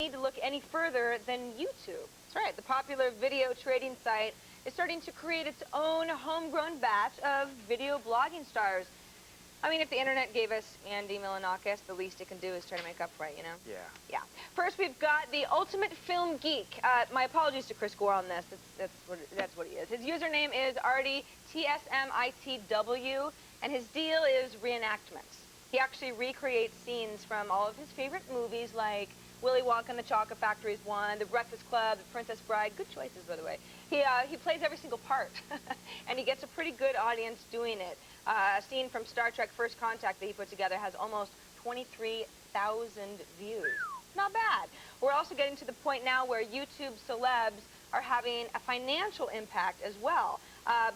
need to look any further than YouTube. That's right, the popular video trading site is starting to create its own homegrown batch of video blogging stars. I mean, if the internet gave us Andy Milonakis, the least it can do is try to make up for it, you know? Yeah. Yeah. First, we've got the ultimate film geek. My apologies to Chris Gore on this. That's what he is. His username is RDTSMITW, and his deal is reenactments. He actually recreates scenes from all of his favorite movies, like Willy Wonka and the Chocolate Factory is one, The Breakfast Club, The Princess Bride. Good choices, by the way. He plays every single part, and he gets a pretty good audience doing it. A scene from Star Trek First Contact that he put together has almost 23,000 views. Not bad. We're also getting to the point now where YouTube celebs are having a financial impact as well.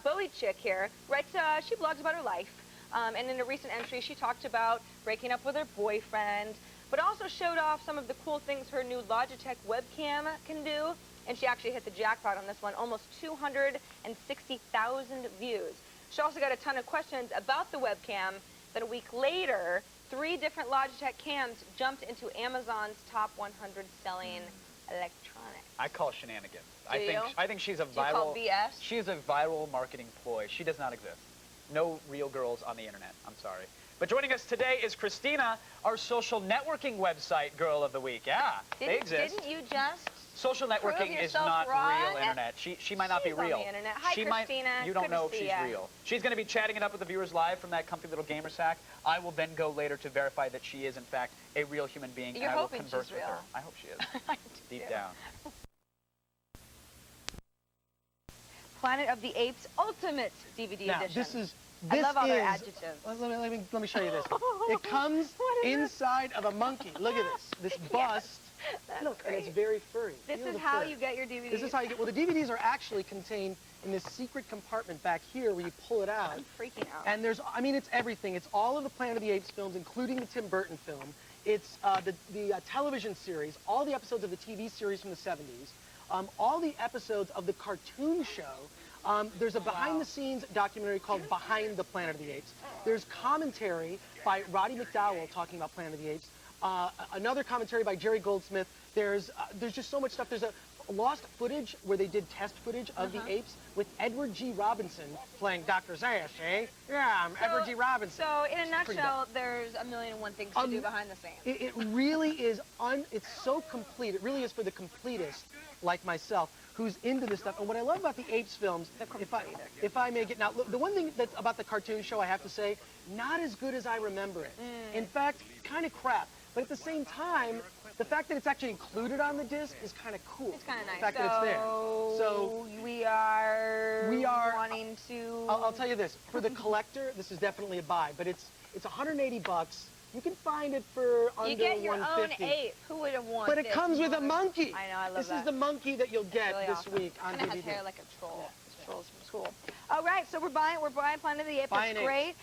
Bowie Chick here writes, she blogs about her life. And in a recent entry, she talked about breaking up with her boyfriend, but also showed off some of the cool things her new Logitech webcam can do. And she actually hit the jackpot on this one, almost 260,000 views. She also got a ton of questions about the webcam. Then a week later, 3 different Logitech cams jumped into Amazon's top 100 selling electronics. I call shenanigans. Do you? I think she's a Do you call viral. BS? She's a viral marketing ploy. She does not exist. No real girls on the internet. I'm sorry. But joining us today is Christina, our social networking website girl of the week. Yeah, they exist. Didn't you just Social networking is not real internet. She might not be real. On the internet. Hi, Christina. You don't know if she's real. She's going to be chatting it up with the viewers live from that comfy little gamer sack. I will then go later to verify that she is, in fact, a real human being, and I will converse with her. I hope she is. Deep down. Planet of the Apes Ultimate DVD now, edition. I love all their adjectives. Let me show you this. It comes inside of a monkey. Look at this. This bust. Look, and it's very furry. This is how you get your DVDs. This is how you get. Well, the DVDs are actually contained in this secret compartment back here where you pull it out. I'm freaking out. And there's, I mean, it's everything. It's all of the Planet of the Apes films, including the Tim Burton film. It's the television series, all the episodes of the TV series from the 70s, all the episodes of the cartoon show. There's a behind-the-scenes documentary called Behind the Planet of the Apes. There's commentary by Roddy McDowell talking about Planet of the Apes. Another commentary by Jerry Goldsmith. There's just so much stuff. There's a lost footage where they did test footage of the apes with Edward G. Robinson playing Dr. Zayash, eh? Yeah, I'm Edward G. Robinson. So, in a nutshell, there's a million and one things to do behind the scenes. It really is, it's so complete. It really is for the completist, like myself, who's into this stuff. And what I love about the Apes films, if I may get, now, look, the one thing that's about the cartoon show, I have to say, not as good as I remember it. In fact, kind of crap. But at the same time, the fact that it's actually included on the disc is kind of cool. It's kind of nice. The fact that it's there. So we are wanting to. I'll tell you this: for the collector, this is definitely a buy. But it's $180. You can find it for under $150. You get your own ape. Who would have wanted? But it comes with a monkey. I know. I love this that. This is the monkey that you'll get really this awesome. week on DVD. It has hair like a troll. Yeah. Trolls from school. All right, so we're buying Planet of the Apes. That's great.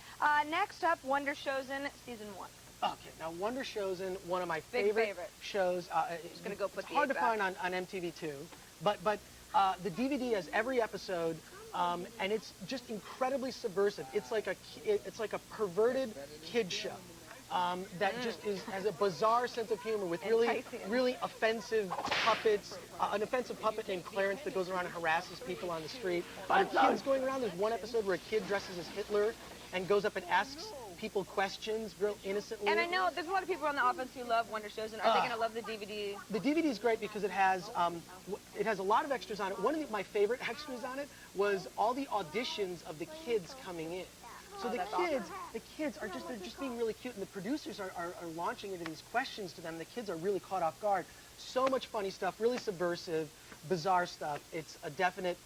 Next up, Wonder Chosen Season 1. Okay, now Wonder Chosen, one of my favorite shows. Just gonna go put it's hard to find on MTV2, but the DVD has every episode, and it's just incredibly subversive. It's like a perverted kid show that just has a bizarre sense of humor with really offensive puppets. An offensive puppet named Clarence that goes around and harasses people on the street. Kids going around. There's one episode where a kid dresses as Hitler and goes up and asks people questions real innocently. And I know there's a lot of people on the offense who love Wonder Chosen. Are they going to love the DVD? The DVD is great because it has a lot of extras on it. One of my favorite extras on it was all the auditions of the kids coming in. So the kids are just being really cute, and the producers are launching into these questions to them. The kids are really caught off guard. So much funny stuff, really subversive, bizarre stuff. It's a definite.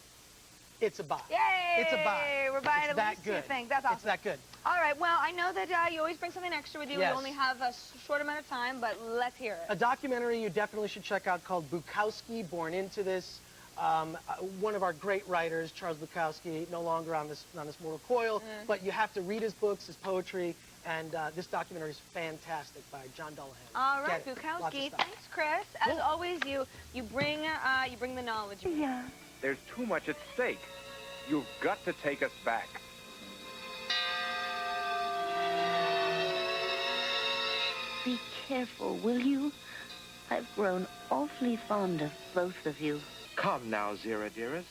It's a buy. Yay! It's a buy. We're buying it's that good. Things. That's awesome. It's that good. All right. Well, I know that you always bring something extra with you. Yes. We only have a short amount of time, but let's hear it. A documentary you definitely should check out called Bukowski, Born Into This. One of our great writers, Charles Bukowski, no longer on this mortal coil, but you have to read his books, his poetry, and this documentary is fantastic by John Dullahan. All right, Bukowski. Thanks, Chris. As always, you bring the knowledge. Yeah. There's too much at stake. You've got to take us back. Be careful, will you? I've grown awfully fond of both of you. Come now, Zira, dearest.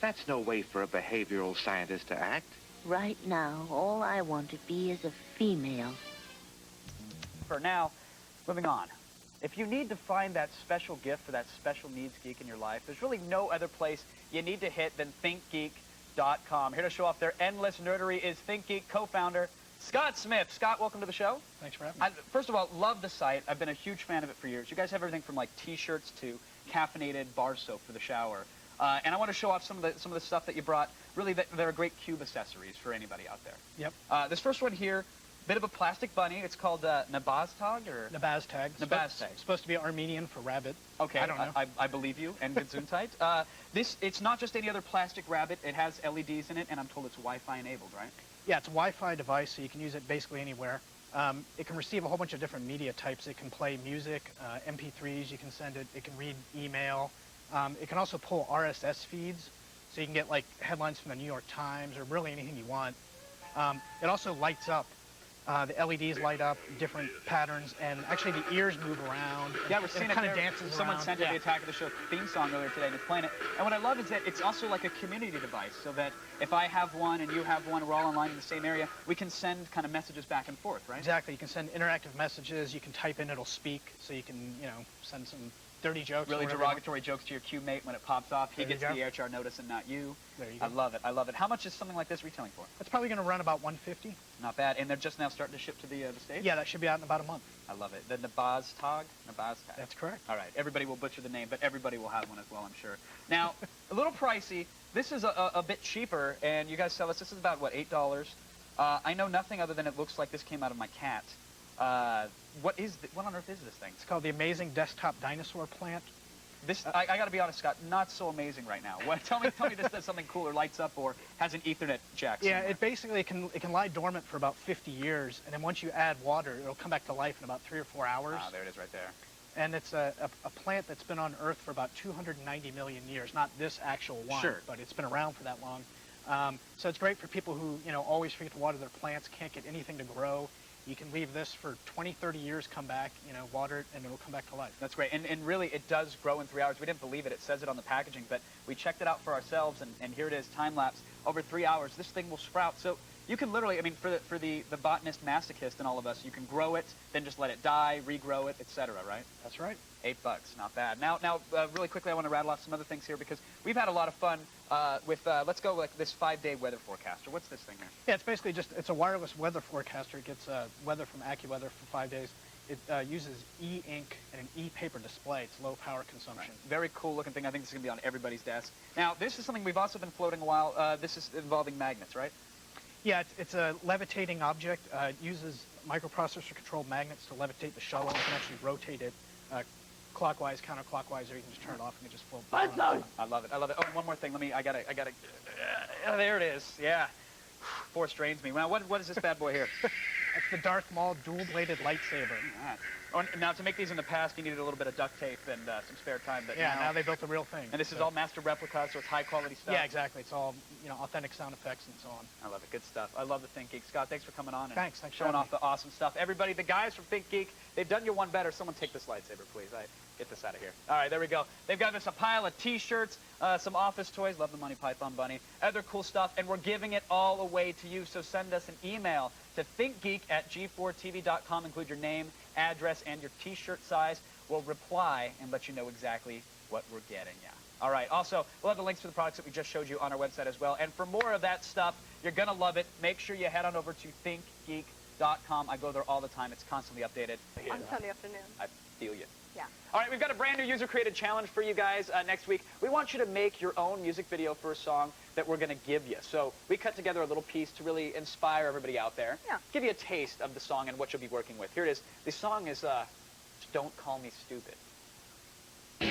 That's no way for a behavioral scientist to act. Right now, all I want to be is a female. For now, moving on. If you need to find that special gift for that special needs geek in your life, there's really no other place you need to hit than thinkgeek.com. Here to show off their endless nerdery is ThinkGeek co-founder Scott Smith. Scott, welcome to the show. Thanks for having me. First of all, love the site. I've been a huge fan of it for years. You guys have everything from like T-shirts to caffeinated bar soap for the shower. And I want to show off some of the stuff that you brought. Really, they're great cube accessories for anybody out there. Yep. This first one here, bit of a plastic bunny. It's called Nabaztag or Nabaztag. Nabaztag. It's supposed to be Armenian for rabbit. Okay, I don't know. I believe you, and Gesundheit. It's not just any other plastic rabbit. It has LEDs in it, and I'm told it's Wi-Fi enabled, right? Yeah, it's a Wi-Fi device, so you can use it basically anywhere. It can receive a whole bunch of different media types. It can play music, MP3s, you can send it. It can read email. It can also pull RSS feeds, so you can get like headlines from the New York Times or really anything you want. It also lights up. The LEDs light up, different patterns, and actually the ears move around. Yeah, we're seeing it kind of there. dances Someone around. sent it the Attack of the Show theme song earlier today, and it's playing it. And what I love is that it's also like a community device, so that if I have one and you have one, we're all online in the same area, we can send kind of messages back and forth, right? Exactly. You can send interactive messages. You can type in, it'll speak, so you can, you know, send some dirty jokes. Really or whatever. derogatory jokes to your cube mate when it pops off. He There you gets the go. HR notice and not you. There you go. I love it. I love it. How much is something like this retailing for? It's probably going to run about $150. Not bad. And they're just now starting to ship to the States? Yeah, that should be out in about a month. I love it. The Nabaztag? Nabaztag. That's correct. All right. Everybody will butcher the name, but everybody will have one as well, I'm sure. Now, a little pricey. This is a bit cheaper, and you guys sell this. This is about, what, $8? I know nothing other than it looks like this came out of my cat. What on earth is this thing? It's called the Amazing Desktop Dinosaur Plant. This, I got to be honest, Scott, not so amazing right now. Tell me this does something cool or lights up or has an Ethernet jack Yeah, somewhere. it basically can lie dormant for about 50 years, and then once you add water, it'll come back to life in about 3 or 4 hours. Ah, there it is right there. And it's a plant that's been on Earth for about 290 million years. Not this actual one, Sure. but it's been around for that long. So it's great for people who, you know, always forget to water their plants, can't get anything to grow. You can leave this for 20, 30 years, come back, you know, water it, and it'll come back to life. That's great. And really, it does grow in 3 hours. We didn't believe it. It says it on the packaging, but we checked it out for ourselves, and here it is, time-lapse. Over 3 hours, this thing will sprout. So you can literally, I mean, for the botanist masochist in all of us, you can grow it, then just let it die, regrow it, etc., right? That's right. $8, not bad. Now, really quickly, I want to rattle off some other things here because we've had a lot of fun with, let's go like this 5-day weather forecaster. What's this thing here? Yeah, it's basically it's a wireless weather forecaster. It gets weather from AccuWeather for 5 days. It uses e-ink and an e-paper display. It's low power consumption. Right. Very cool looking thing. I think this is going to be on everybody's desk. Now, this is something we've also been floating a while. This is involving magnets, right? Yeah, it's a levitating object. It uses microprocessor-controlled magnets to levitate the shuttle. You can actually rotate it clockwise, counterclockwise, or you can just turn it off and it just floats. I love it. I love it. Oh, one more thing. I gotta. There it is. Yeah. Force drains me. Now, what is this bad boy here? That's the Darth Maul dual-bladed lightsaber. Ah. Oh, now, to make these in the past, you needed a little bit of duct tape and some spare time. But Yeah, now they built the real thing. And this is all master replicas, so it's high-quality stuff. Yeah, exactly. It's all, you know, authentic sound effects and so on. I love it. Good stuff. I love the Think Geek. Scott, thanks for coming on and Thanks for showing having off the awesome stuff. Everybody, the guys from Think Geek, they've done you one better. Someone take this lightsaber, please. Get this out of here. All right, there we go. They've got us a pile of T-shirts, some office toys, love the Monty Python bunny, other cool stuff, and we're giving it all away to you. So send us an email to thinkgeek@g4tv.com. Include your name, address, and your T-shirt size. We'll reply and let you know exactly what we're getting you. All right. Also, we'll have the links to the products that we just showed you on our website as well. And for more of that stuff, you're going to love it. Make sure you head on over to thinkgeek.com. I go there all the time. It's constantly updated. On Sunday afternoon. I feel you. Yeah. All right, we've got a brand new user-created challenge for you guys next week. We want you to make your own music video for a song that we're going to give you. So we cut together a little piece to really inspire everybody out there. Yeah. Give you a taste of the song and what you'll be working with. Here it is. The song is Don't Call Me Stupid. My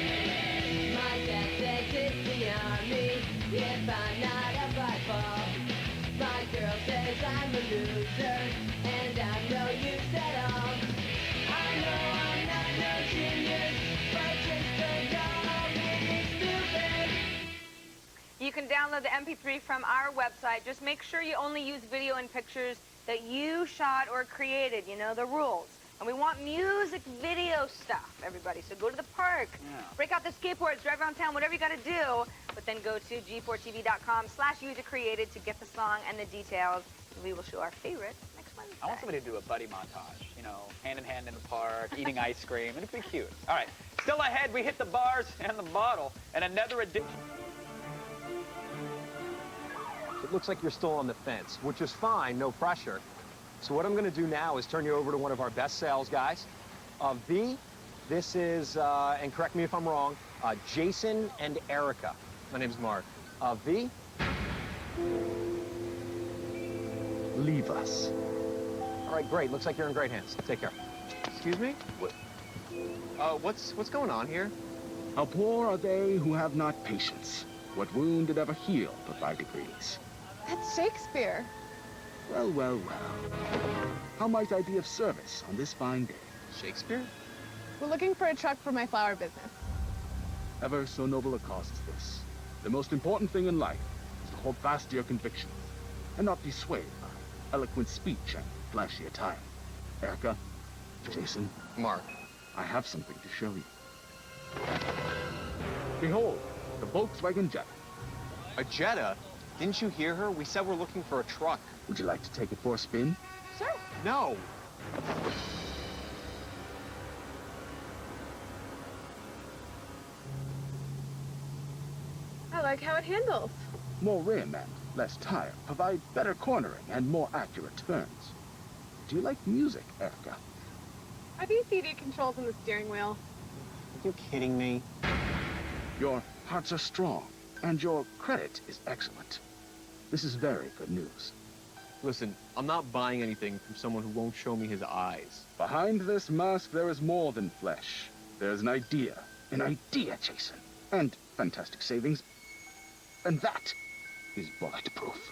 dad says it's beyond me if I'm not a fight. My girl says I'm a loser and I'm no use at all. I know I'm not no genius, but just don't call me stupid. You can download the MP3 from our website. Just make sure you only use video and pictures that you shot or created. You know the rules. And we want music video stuff, everybody. So go to the park, break out the skateboards, drive around town, whatever you got to do. But then go to G4tv.com/user-created to get the song and the details. And we will show our favorite next Wednesday. I want somebody to do a buddy montage, you know, hand in hand in the park, eating ice cream. It'd be cute. All right, still ahead, we hit the bars and the bottle, and another edition. It looks like you're still on the fence, which is fine, no pressure. So what I'm going to do now is turn you over to one of our best sales guys. V, this is, and correct me if I'm wrong, Jason and Erica. My name's Mark. V? Leave us. All right, great. Looks like you're in great hands. Take care. Excuse me? What's going on here? How poor are they who have not patience? What wound did ever heal but by degrees? That's Shakespeare. Well, well, well. How might I be of service on this fine day? Shakespeare? We're looking for a truck for my flower business. Ever so noble a cause as this. The most important thing in life is to hold fast to your convictions and not be swayed by eloquent speech and flashy attire. Erica, Jason, Mark. I have something to show you. Behold, the Volkswagen Jetta. A Jetta? Didn't you hear her? We said we're looking for a truck. Would you like to take it for a spin? Sure. No. I like how it handles. More rim and less tire provide better cornering and more accurate turns. Do you like music, Erica? Are these CD controls in the steering wheel? Are you kidding me? Your hearts are strong, and your credit is excellent. This is very good news. Listen, I'm not buying anything from someone who won't show me his eyes. Behind this mask, there is more than flesh. There's an idea, Jason, and fantastic savings. And that is bulletproof.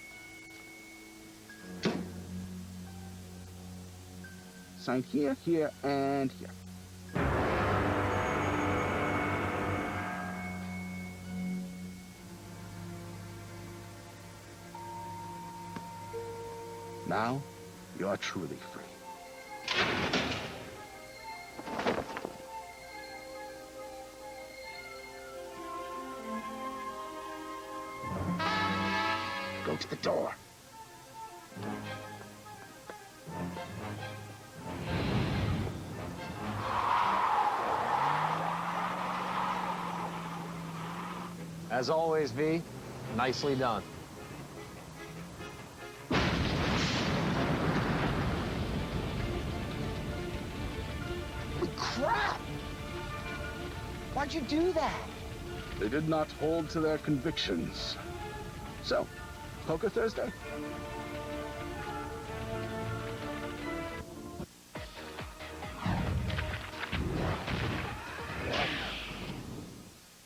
Signed here, here, and here. Now, you are truly free. Go to the door. As always, V, nicely done. Crap! Why'd you do that? They did not hold to their convictions. So, Poker Thursday?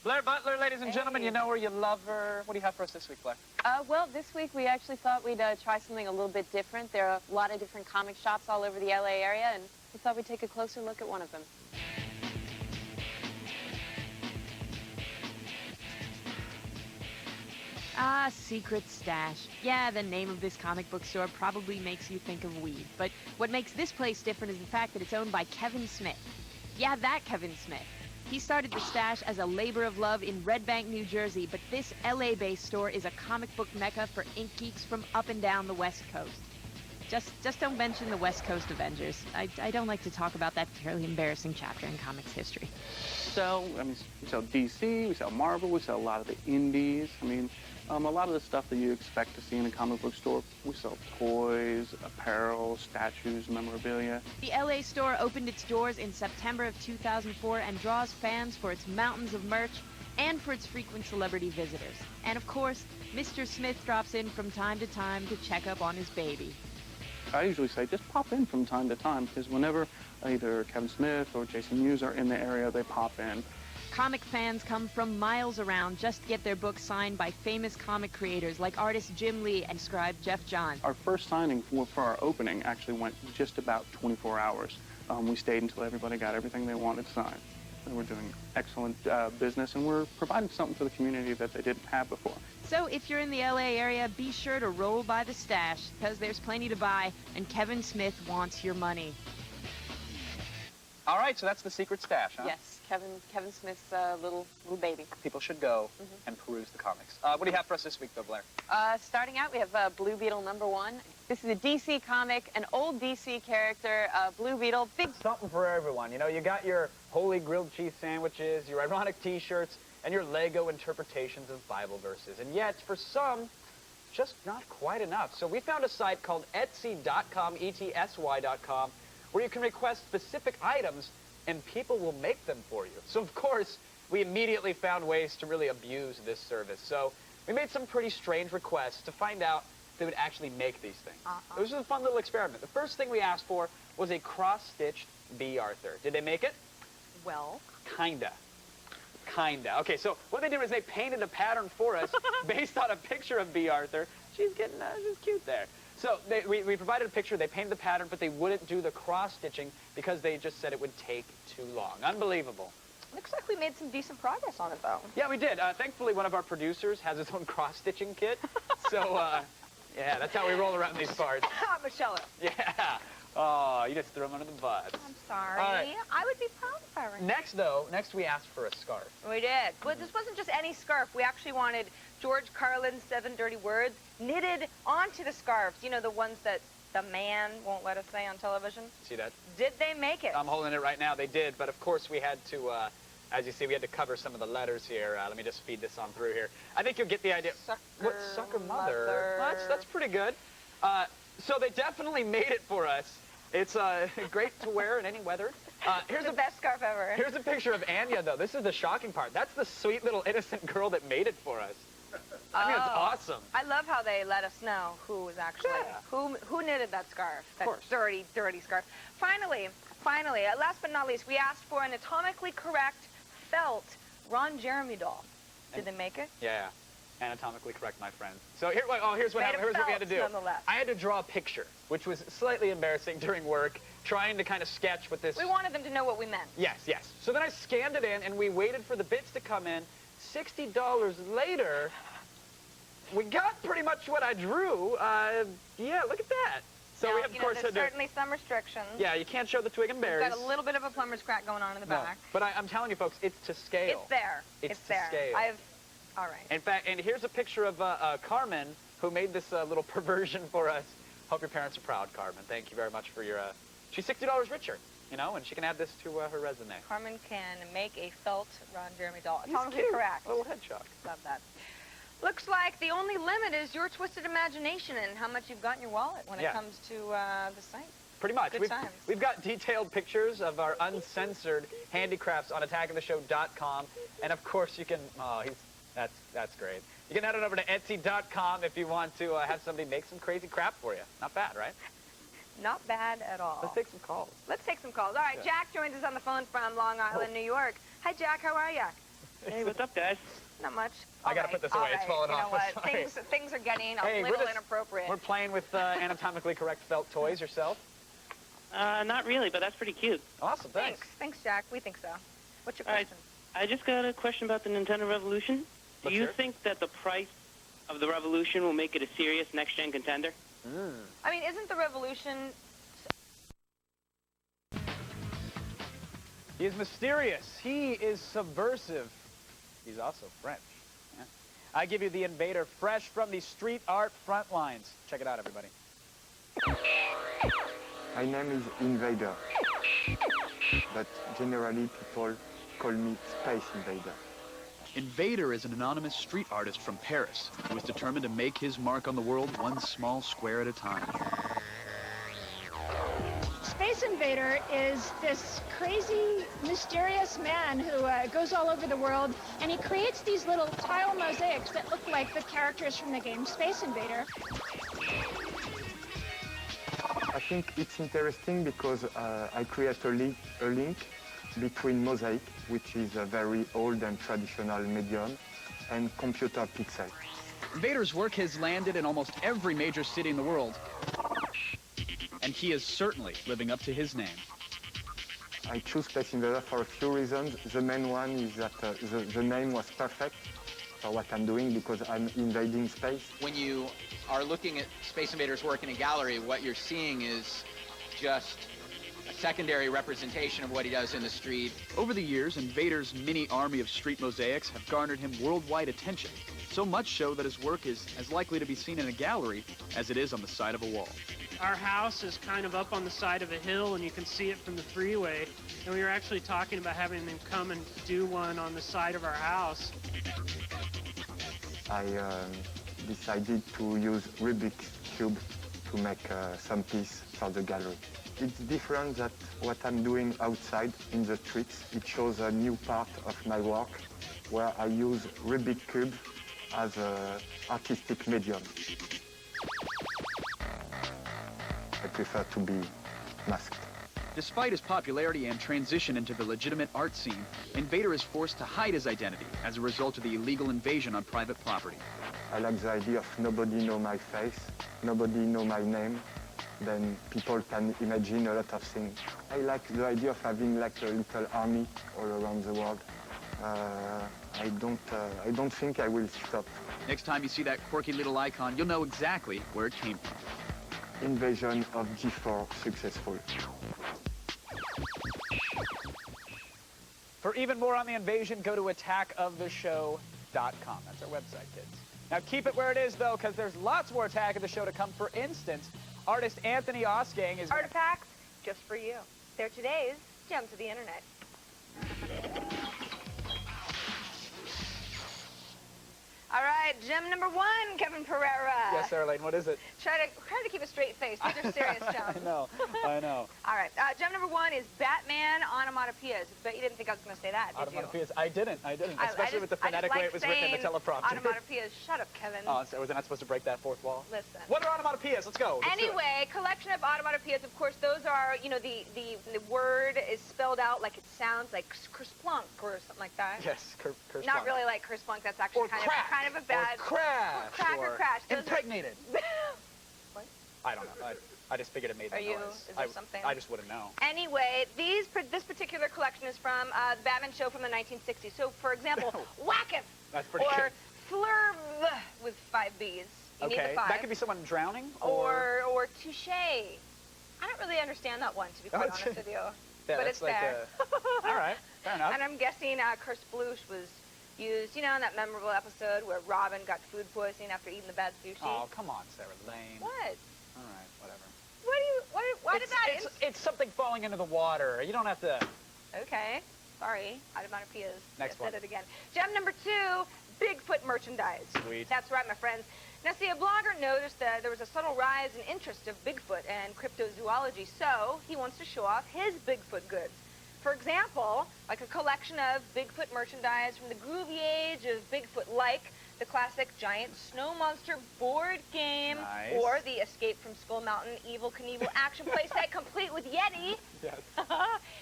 Blair Butler, ladies and gentlemen, you know her, you love her. What do you have for us this week, Blair? Well, this week we actually thought we'd try something a little bit different. There are a lot of different comic shops all over the LA area, and we thought we'd take a closer look at one of them. Ah, Secret Stash. Yeah, the name of this comic book store probably makes you think of weed, but what makes this place different is the fact that it's owned by Kevin Smith. Yeah, that Kevin Smith. He started the Stash as a labor of love in Red Bank, New Jersey, but this LA-based store is a comic book mecca for ink geeks from up and down the West Coast. Just don't mention the West Coast Avengers. I don't like to talk about that fairly embarrassing chapter in comics history. We sell DC, we sell Marvel, we sell a lot of the indies. A lot of the stuff that you expect to see in a comic book store. We sell toys, apparel, statues, memorabilia. The LA store opened its doors in September of 2004 and draws fans for its mountains of merch and for its frequent celebrity visitors. And of course, Mr. Smith drops in from time to check up on his baby. I usually say just pop in from time to time, because whenever either Kevin Smith or Jason Mewes are in the area, they pop in. Comic fans come from miles around just to get their books signed by famous comic creators like artist Jim Lee and scribe Jeff Johns. Our first signing for our opening actually went just about 24 hours. We stayed until everybody got everything they wanted signed. And we're doing excellent business, and we're providing something for the community that they didn't have before. So if you're in the LA area, be sure to roll by the Stash, because there's plenty to buy, and Kevin Smith wants your money. All right, so that's the secret stash, huh? Yes, Kevin Smith's little baby. People should go and peruse the comics. What do you have for us this week, though, Blair? Starting out, we have Blue Beetle #1. This is a DC comic, an old DC character, Blue Beetle. Big Something for everyone. You know, you got your holy grilled cheese sandwiches, your ironic T-shirts, and your Lego interpretations of Bible verses. And yet, for some, just not quite enough. So we found a site called Etsy.com, ETSY.com, where you can request specific items and people will make them for you. So, of course, we immediately found ways to really abuse this service. So we made some pretty strange requests to find out if they would actually make these things. It was just a fun little experiment. The first thing we asked for was a cross-stitched B. Arthur. Did they make it? Well, Kinda. Okay, so what they did was they painted a pattern for us based on a picture of B. Arthur. She's cute there. So we provided a picture, they painted the pattern, but they wouldn't do the cross-stitching because they just said it would take too long. Unbelievable. Looks like we made some decent progress on it, though. Yeah, we did. Thankfully, one of our producers has his own cross-stitching kit. So, yeah, that's how we roll around these parts. Michelle. Yeah. Oh, you just threw him under the bus. I'm sorry. All right. I would be proud if I were. Next we asked for a scarf. We did. But this wasn't just any scarf. We actually wanted George Carlin's 7 Dirty Words knitted onto the scarves. You know, the ones that the man won't let us say on television. See that? Did they make it? I'm holding it right now. They did, but of course we had to, as you see, we had to cover some of the letters here. Let me just feed this on through here. I think you'll get the idea. What sucker mother? Well, that's pretty good. So they definitely made it for us. It's great to wear in any weather. Here's the best scarf ever. Here's a picture of Anya, though. This is the shocking part. That's the sweet little innocent girl that made it for us. I mean, it's awesome. I love how they let us know who was actually, who knitted that scarf, that dirty, dirty scarf. Finally, last but not least, we asked for an anatomically correct felt Ron Jeremy doll. Did they make it? Yeah. Anatomically correct, my friend. So here's what happened. Here's what we had to do. I had to draw a picture, which was slightly embarrassing during work, trying to kind of sketch what this... We wanted them to know what we meant. Yes. So then I scanned it in, and we waited for the bits to come in. $60 later, we got pretty much what I drew. Yeah, look at that. So now, we, of course, there's certainly some restrictions. Yeah, you can't show the twig and berries. We've got a little bit of a plumber's crack going on in the back. But I'm telling you, folks, it's to scale. It's there. It's there. To scale. All right. In fact, and here's a picture of Carmen, who made this little perversion for us. Hope your parents are proud, Carmen. Thank you very much for your... She's $60 richer, you know, and she can add this to her resume. Carmen can make a felt Ron Jeremy doll. Anatomically correct. A little head shock. Love that. Looks like the only limit is your twisted imagination and how much you've got in your wallet when it comes to the site. Pretty much. Good times. We've got detailed pictures of our uncensored handicrafts on attackoftheshow.com. And, of course, you can... Oh, that's great. You can head on over to Etsy.com if you want to have somebody make some crazy crap for you. Not bad, right? Not bad at all. Let's take some calls. Let's take some calls. All right, Jack joins us on the phone from Long Island, New York. Hi, Jack. How are you? Hey, what's up, guys? Not much. I got to put this away. It's falling off. You know what? Things are getting a little inappropriate. We're playing with anatomically correct felt toys. Yourself? Not really, but that's pretty cute. Awesome. Thanks. Thanks, Jack. We think so. What's your question? I just got a question about the Nintendo Revolution. Do you think that the price of the Revolution will make it a serious next-gen contender? I mean, isn't the Revolution... He is mysterious. He is subversive. He's also French. Yeah. I give you the Invader, fresh from the street art front lines. Check it out, everybody. My name is Invader, but generally people call me Space Invader. Invader is an anonymous street artist from Paris who is determined to make his mark on the world one small square at a time. Space Invader is this crazy, mysterious man who goes all over the world, and he creates these little tile mosaics that look like the characters from the game Space Invader. I think it's interesting because I create a link between mosaic, which is a very old and traditional medium, and computer pixel. Invader's work has landed in almost every major city in the world, and he is certainly living up to his name. I choose Space Invader for a few reasons. The main one is that the name was perfect for what I'm doing because I'm invading space. When you are looking at Space Invader's work in a gallery, what you're seeing is just a secondary representation of what he does in the street. Over the years, Invader's mini army of street mosaics have garnered him worldwide attention, so much so that his work is as likely to be seen in a gallery as it is on the side of a wall. Our house is kind of up on the side of a hill, and you can see it from the freeway, and we were actually talking about having them come and do one on the side of our house. I decided to use Rubik's Cube to make some piece for the gallery. It's different than what I'm doing outside in the streets. It shows a new part of my work where I use Rubik's Cube as an artistic medium. I prefer to be masked. Despite his popularity and transition into the legitimate art scene, Invader is forced to hide his identity as a result of the illegal invasion on private property. I like the idea of nobody know my face, nobody know my name, then people can imagine a lot of things. I like the idea of having like a little army all around the world. I don't think I will stop. Next time you see that quirky little icon, you'll know exactly where it came from. Invasion of G4 successful. For even more on the invasion, go to attackoftheshow.com. That's our website, kids. Now keep it where it is, though, because there's lots more Attack of the Show to come. For instance, artist Anthony Osgang is... Artifacts just for you. They're today's gems of the internet. All right, gem number one, Kevin Pereira. Yes, Sarah Lane, what is it? Try to keep a straight face. These are serious gems. I know. All right, gem number one is Batman onomatopoeias. Bet you didn't think I was going to say that, did you? Onomatopoeias. I didn't. Especially with the phonetic way it was written in the teleprompter. Onomatopoeias. Shut up, Kevin. Oh, so was I not supposed to break that fourth wall? Listen. What are onomatopoeias? Let's go. Anyway, collection of onomatopoeias. Of course, those are, you know, the word is spelled out like it sounds, like kerplunk or something like that. Yes, kerplunk. Not really like kerplunk. That's actually kind of a bad. Or crash. Crack or crash. Impregnated. What? I don't know. I just figured it made that noise. Is there something? I just wouldn't know. Anyway, this particular collection is from the Batman show from the 1960s. So, for example, whacketh. That's pretty or flurb with 5 B's. You need the 5. That could be someone drowning. Or touche. I don't really understand that one, to be quite honest with you. Yeah, but it's like there. All right, fair enough. And I'm guessing Kersploosh was used, you know, in that memorable episode where Robin got food poisoning after eating the bad sushi. Oh, come on, Sarah Lane. What? All right, whatever. Why did that? It's something falling into the water. You don't have to... Okay. Sorry. Onomatopoeias. Next one. I said it again. Gem number 2, Bigfoot merchandise. Sweet. That's right, my friends. Now, see, a blogger noticed that there was a subtle rise in interest of Bigfoot and cryptozoology, so he wants to show off his Bigfoot goods. For example, like a collection of Bigfoot merchandise from the groovy age of Bigfoot-like, the classic giant snow monster board game, or the Escape from Skull Mountain Evel Knievel action playset complete with Yeti. Yes.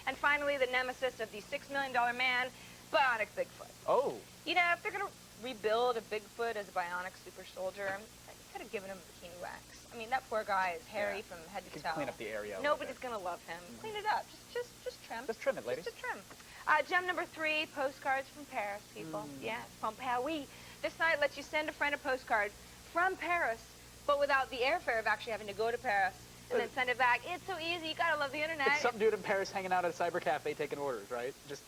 And finally, the nemesis of the $6 million man, Bionic Bigfoot. Oh. You know, if they're going to rebuild a Bigfoot as a bionic super soldier, you could have given him bikini wax. I mean, that poor guy is hairy from head to toe. Clean up the area. Nobody's going to love him. Clean it up. Just trim. Just trim it, ladies. Just trim. Gem number 3, postcards from Paris, people. Yes, from Paris. This site lets you send a friend a postcard from Paris, but without the airfare of actually having to go to Paris and then send it back. It's so easy. You gotta love the internet. It's some dude in Paris hanging out at a cyber cafe taking orders, right? Just.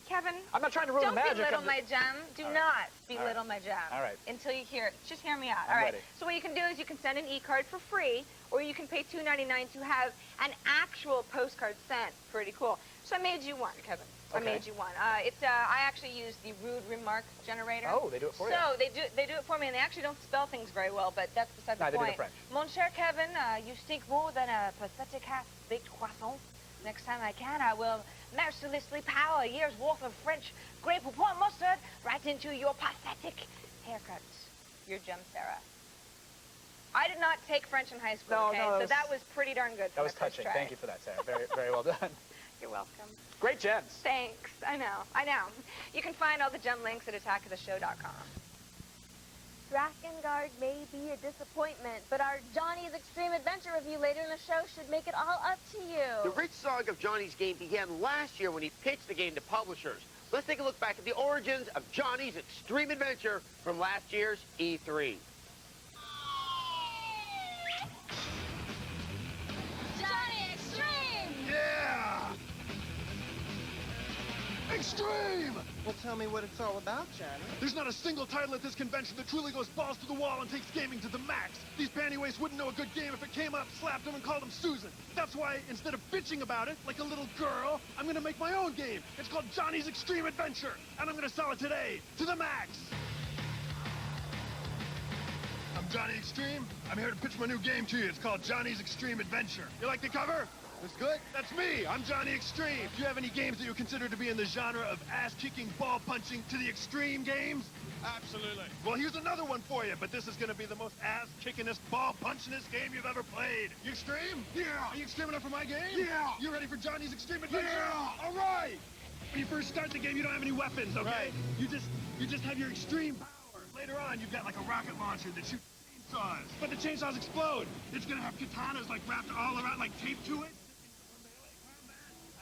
Kevin, I'm not trying to ruin the magic. Don't belittle my gem. Do not belittle my gem. All right. Until you hear it. Just hear me out. I'm All right. ready. So what you can do is you can send an e-card for free, or you can pay $2.99 to have an actual postcard sent. Pretty cool. So I made you one, Kevin. Okay. I made you one. I actually use the rude remark generator. Oh, they do it for you. So they do it for me, and they actually don't spell things very well, but that's beside the point. They do French. Mon cher Kevin, you stink more than a pathetic half-baked croissant. Next time I can, I will mercilessly power a year's worth of French grape pointe mustard right into your pathetic haircut. Your gem, Sarah. I did not take French in high school, so that was pretty darn good for That was my first touching. try. Thank you for that, Sarah. Very, very well done. You're welcome. Great gems. Thanks. I know. You can find all the gem links at attackoftheshow.com. Drakengard may be a disappointment, but our Johnny's Extreme Adventure review later in the show should make it all up to you. The rich saga of Johnny's game began last year when he pitched the game to publishers. Let's take a look back at the origins of Johnny's Extreme Adventure from last year's E3. Johnny Extreme! Yeah! Extreme! Well, tell me what it's all about, Johnny. There's not a single title at this convention that truly goes balls to the wall and takes gaming to the max. These pantyweights wouldn't know a good game if it came up, slapped them, and called them Susan. That's why, instead of bitching about it, like a little girl, I'm gonna make my own game. It's called Johnny's Extreme Adventure, and I'm gonna sell it today, to the max. I'm Johnny Extreme. I'm here to pitch my new game to you. It's called Johnny's Extreme Adventure. You like the cover? That's good. That's me. I'm Johnny Extreme. Do you have any games that you consider to be in the genre of ass-kicking, ball-punching to the extreme games? Absolutely. Well, here's another one for you, but this is going to be the most ass-kickingest, ball-punchingest game you've ever played. You extreme? Yeah. Are you extreme enough for my game? Yeah. You ready for Johnny's Extreme Adventure? Yeah. All right. When you first start the game, you don't have any weapons, okay? Right. You just have your extreme power. Later on, you've got like a rocket launcher that shoots chainsaws. But the chainsaws explode. It's going to have katanas like wrapped all around, like taped to it.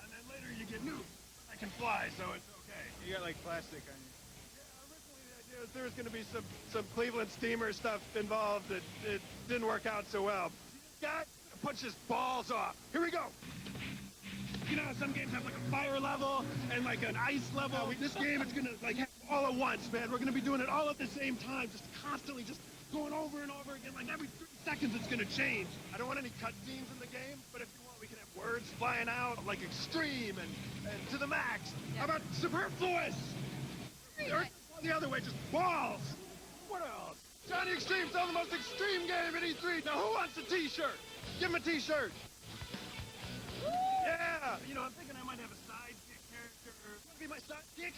And then later you get nuked. I can fly, so it's okay. You got like plastic on you. There was going to be some Cleveland steamer stuff involved. It didn't work out so well. This guy punches balls off. Here we go. You know how some games have like a fire level and like an ice level? This game, it's going to like happen all at once, man. We're going to be doing it all at the same time, just constantly, just going over and over again. Like every 3 seconds, it's going to change. I don't want any cutscenes in the game, but if you want, we can have words flying out like extreme and to the max. Yeah. How about superfluous? Or the other way, just balls. What else? Johnny Extreme, sell the most extreme game at E3. Now, who wants a T-shirt? Give him a T-shirt. Yeah. You know, I'm thinking I might have a sidekick character. Want to be my sidekick?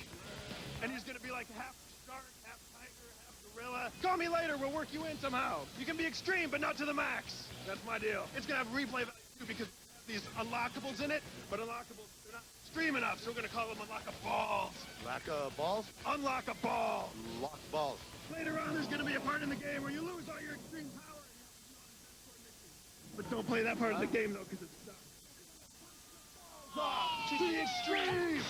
And he's going to be like half shark, half tiger, half gorilla. Call me later. We'll work you in somehow. You can be extreme, but not to the max. That's my deal. It's going to have replay value, too, because these unlockables in it, but unlockables, they're not extreme enough, so we're going to call them unlockaballs. Balls? Unlockaball. Lock balls. Later on, there's going to be a part in the game where you lose all your extreme power. But don't play that part of the game, though, because it's stuck. To the extreme!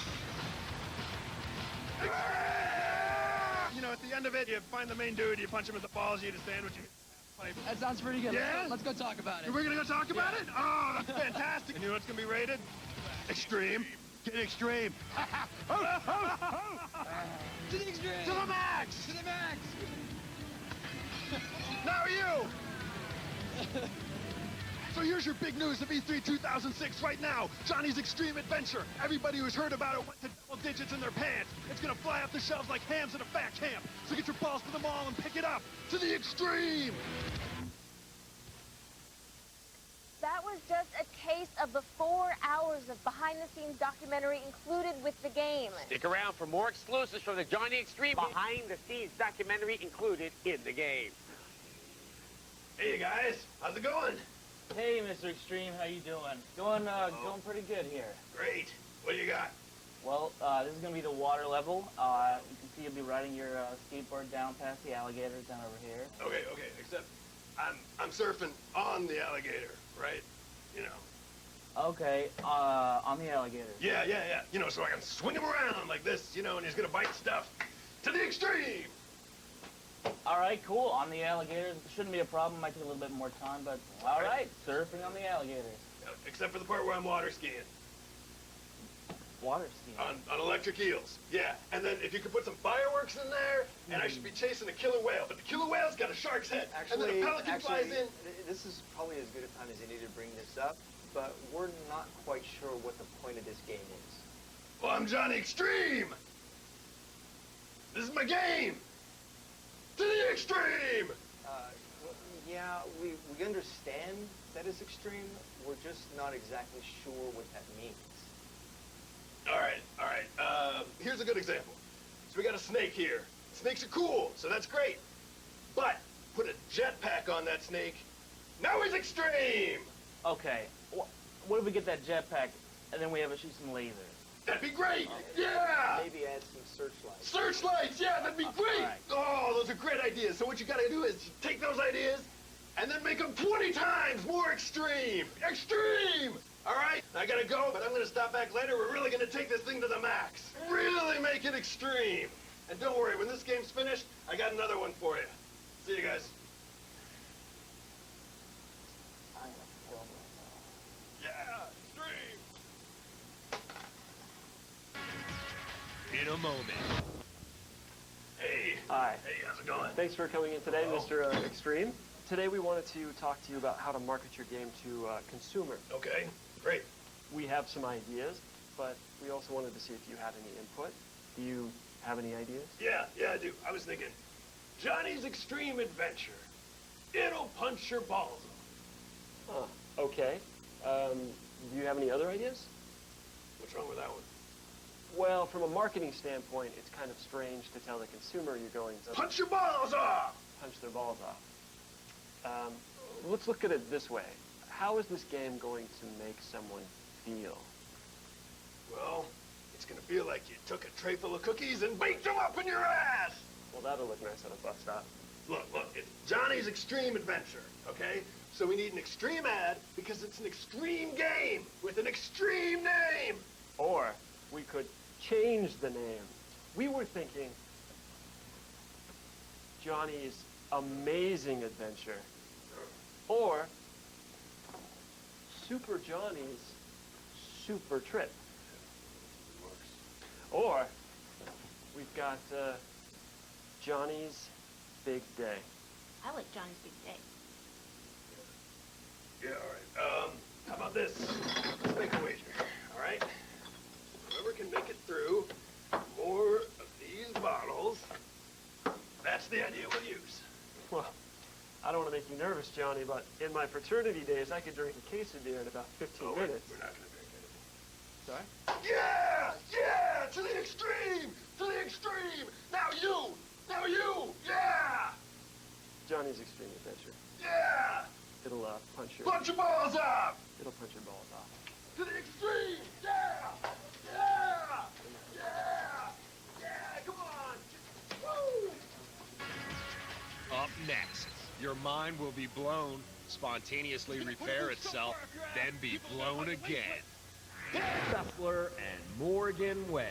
You know, at the end of it, you find the main dude, you punch him in the balls, you eat a sandwich, you pipe. That sounds pretty good. Yeah? Let's go talk about it. We're gonna go talk about it? Oh, that's fantastic. And you know what's gonna be rated? Extreme. Get extreme. To the extreme. To the max. To the max. Now you. So here's your big news of E3 2006 right now. Johnny's Extreme Adventure. Everybody who's heard about it went to double digits in their pants. It's gonna fly off the shelves like hams at a fat camp. So get your balls to the mall and pick it up. To the extreme. That was just a taste of the 4 hours of behind-the-scenes documentary included with the game. Stick around for more exclusives from the Johnny Extreme behind-the-scenes documentary included in the game. Hey, guys. How's it going? Hey, Mr. Extreme, how you doing? Going pretty good here. Great. What do you got? Well, this is going to be the water level. You can see you'll be riding your skateboard down past the alligators down over here. Okay, except I'm surfing on the alligator, right? You know. Okay, on the alligators. Yeah. You know, so I can swing him around like this, you know, and he's gonna bite stuff. To the extreme! All right, cool. On the alligators, shouldn't be a problem. Might take a little bit more time, but all right. Surfing on the alligators. Except for the part where I'm water skiing. Water skiing? On electric eels. Yeah, and then if you could put some fireworks in there, and I should be chasing a killer whale, but the killer whale's got a shark's head. And then a pelican flies in. This is probably as good a time as you need to bring this up, but we're not quite sure what the point of this game is. Well, I'm Johnny Extreme! This is my game! To the extreme! Yeah, we understand that it's extreme. We're just not exactly sure what that means. All right. Here's a good example. So we got a snake here. Snakes are cool, so that's great. But put a jetpack on that snake. Now he's extreme! Okay. What if we get that jetpack and then we have to shoot some lasers? That'd be great! Yeah! Maybe add some searchlights. Searchlights! Yeah, that'd be great! Right. Oh, those are great ideas. So what you gotta do is take those ideas and then make them 20 times more extreme! Extreme! All right, I gotta go, but I'm gonna stop back later. We're really gonna take this thing to the max. Really make it extreme. And don't worry, when this game's finished, I got another one for you. See you guys. Yeah, extreme. in a moment. Hey. Hi. Hey, how's it going? Thanks for coming in today, Mr. Extreme. Today we wanted to talk to you about how to market your game to consumer. Okay, great. We have some ideas, but we also wanted to see if you had any input. Do you have any ideas? Yeah, I do. I was thinking, Johnny's Extreme Adventure. It'll punch your balls off. Okay. Do you have any other ideas? What's wrong with that one? Well, from a marketing standpoint, it's kind of strange to tell the consumer you're going to... Punch your balls off! Punch their balls off. Let's look at it this way. How is this game going to make someone feel? Well, it's gonna feel like you took a tray full of cookies and baked them up in your ass! Well, that'll look nice on a bus stop. Look, it's Johnny's Extreme Adventure, okay? So we need an extreme ad because it's an extreme game with an extreme name! Or we could change the name. We were thinking Johnny's Amazing Adventure. Or Super Johnny's Super Trip. Or we've got Johnny's Big Day. I like Johnny's Big Day. Yeah, all right. How about this? Let's make a wager, all right? Whoever can make it through more of these bottles, that's the idea we'll use. Well, I don't want to make you nervous, Johnny, but in my fraternity days, I could drink a case of beer in about 15 minutes. We're not going to drink anything. Sorry? Yeah! To the extreme! To the extreme! Now you! Yeah! Johnny's Extreme Adventure. Yeah! It'll punch your... Punch your balls off! It'll punch your balls off. To the extreme! Yeah! Come on! Woo! Up next, your mind will be blown, spontaneously repair itself, then be blown again. Sessler and Morgan Webb.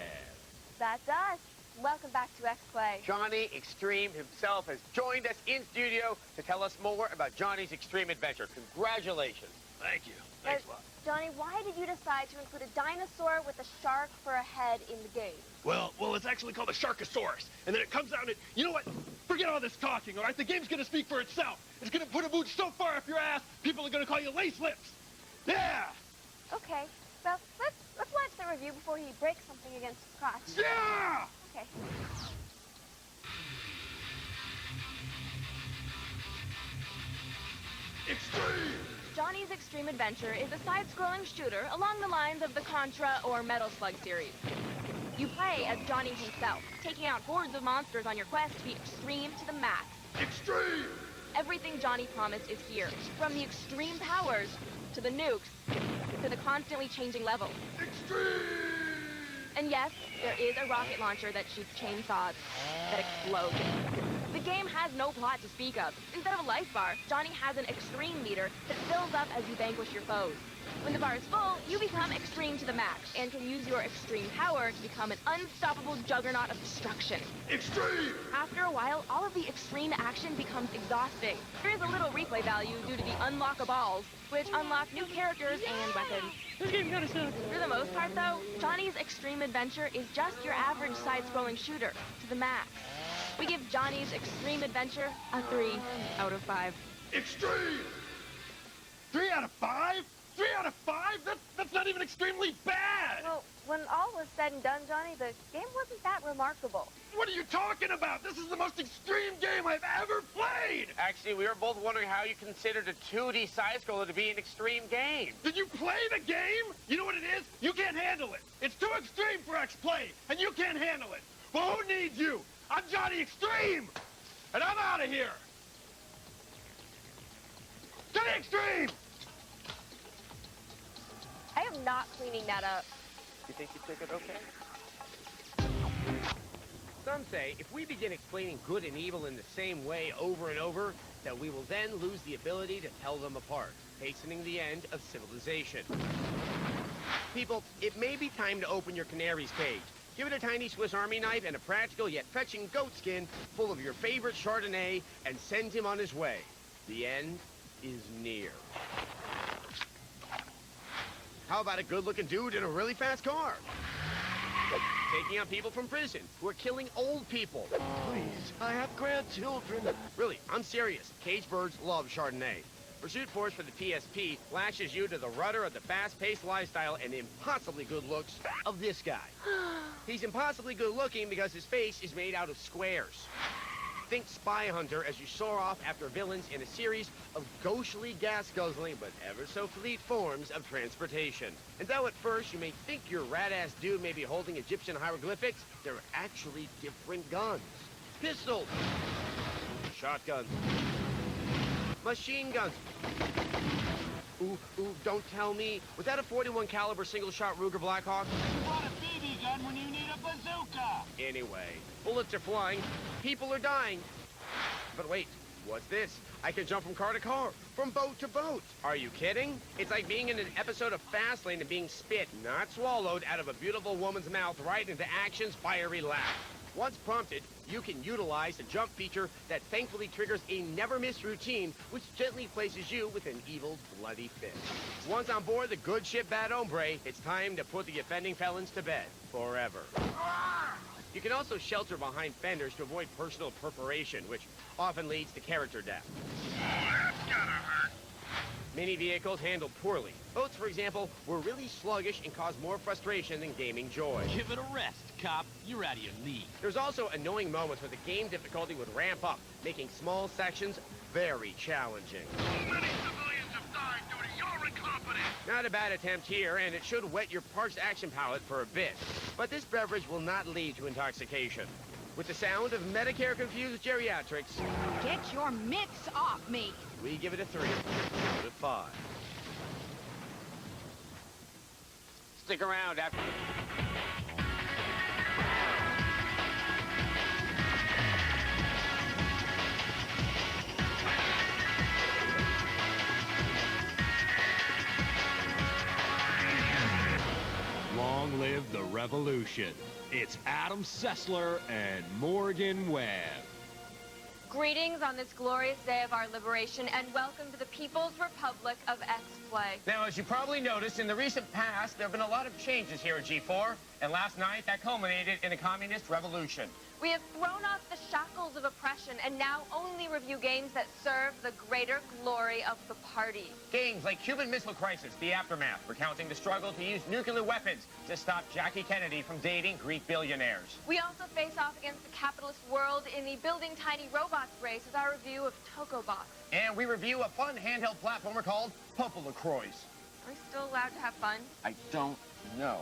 That's us. Welcome back to X-Play. Johnny Extreme himself has joined us in studio to tell us more about Johnny's Extreme Adventure. Congratulations. Thank you. Thanks a lot. Johnny, why did you decide to include a dinosaur with a shark for a head in the game? Well, it's actually called a Sharkosaurus. And then it comes out and you know what? Forget all this talking, all right? The game's gonna speak for itself. It's gonna put a boot so far up your ass, people are gonna call you lace lips. Yeah! Okay. Well, let's watch the review before he breaks something against his crotch. Yeah! Okay. Extreme! Johnny's Extreme Adventure is a side-scrolling shooter along the lines of the Contra or Metal Slug series. You play as Johnny himself, taking out hordes of monsters on your quest to be extreme to the max. Extreme! Everything Johnny promised is here, from the extreme powers, to the nukes, to the constantly changing levels. Extreme! And yes, there is a rocket launcher that shoots chainsaws, that explodes. The game has no plot to speak of. Instead of a life bar, Johnny has an extreme meter that fills up as you vanquish your foes. When the bar is full, you become extreme to the max and can use your extreme power to become an unstoppable juggernaut of destruction. Extreme! After a while, all of the extreme action becomes exhausting. There is a little replay value due to the unlockables, which unlock new characters and weapons. This game kinda sucks. For the most part, though, Johnny's Extreme Adventure is just your average side-scrolling shooter to the max. We give Johnny's Extreme Adventure a 3 out of 5. Extreme! 3 out of 5? 3 out of 5? That's not even extremely bad! Well, when all was said and done, Johnny, the game wasn't that remarkable. What are you talking about? This is the most extreme game I've ever played! Actually, we were both wondering how you considered a 2D side-scroller to be an extreme game. Did you play the game? You know what it is? You can't handle it. It's too extreme for X-Play, and you can't handle it. Well, who needs you? I'm Johnny Extreme, and I'm out of here. Johnny Extreme! I am not cleaning that up. You think you took it okay? Some say if we begin explaining good and evil in the same way over and over, that we will then lose the ability to tell them apart, hastening the end of civilization. People, it may be time to open your canary's cage. Give it a tiny Swiss Army knife and a practical yet fetching goat skin full of your favorite Chardonnay and send him on his way. The end is near. How about a good-looking dude in a really fast car? Taking on people from prison who are killing old people. Please, I have grandchildren. Really, I'm serious. Cage birds love Chardonnay. Pursuit Force for the PSP lashes you to the rudder of the fast-paced lifestyle and impossibly good looks of this guy. He's impossibly good looking because his face is made out of squares. Think Spy Hunter as you soar off after villains in a series of ghostly gas-guzzling but ever-so-fleet forms of transportation. And though at first you may think your rat-ass dude may be holding Egyptian hieroglyphics, they're actually different guns. Pistols. Shotguns. Machine guns. Ooh, don't tell me. Was that a 41 caliber single-shot Ruger Blackhawk? You bought a BB gun when you need a bazooka. Anyway, bullets are flying, people are dying. But wait, what's this? I can jump from car to car, from boat to boat. Are you kidding? It's like being in an episode of Fastlane and being spit, not swallowed, out of a beautiful woman's mouth right into action's fiery laugh. Once prompted, you can utilize the jump feature that thankfully triggers a never-miss routine, which gently places you with an evil, bloody fist. Once on board the good ship Bad Hombre, it's time to put the offending felons to bed, forever. You can also shelter behind fenders to avoid personal perforation, which often leads to character death. That's gotta hurt. Many vehicles handled poorly. Boats, for example, were really sluggish and caused more frustration than gaming joy. Give it a rest, cop. You're out of your league. There's also annoying moments where the game difficulty would ramp up, making small sections very challenging. Many civilians have died due to your incompetence. Not a bad attempt here, and it should whet your parched action palate for a bit. But this beverage will not lead to intoxication. With the sound of Medicare-confused geriatrics... Get your mitts off me! We give it a 3 out of 5. Stick around after... Long live the revolution. It's Adam Sessler and Morgan Webb. Greetings on this glorious day of our liberation, and welcome to the People's Republic of X-Play. Now, as you probably noticed, in the recent past, there have been a lot of changes here at G4, and last night that culminated in a communist revolution. We have thrown off the shackles of oppression and now only review games that serve the greater glory of the party. Games like Cuban Missile Crisis, The Aftermath, recounting the struggle to use nuclear weapons to stop Jackie Kennedy from dating Greek billionaires. We also face off against the capitalist world in the Building Tiny Robots race with our review of Tokobox. And we review a fun handheld platformer called Popolacroix. Are we still allowed to have fun? I don't know.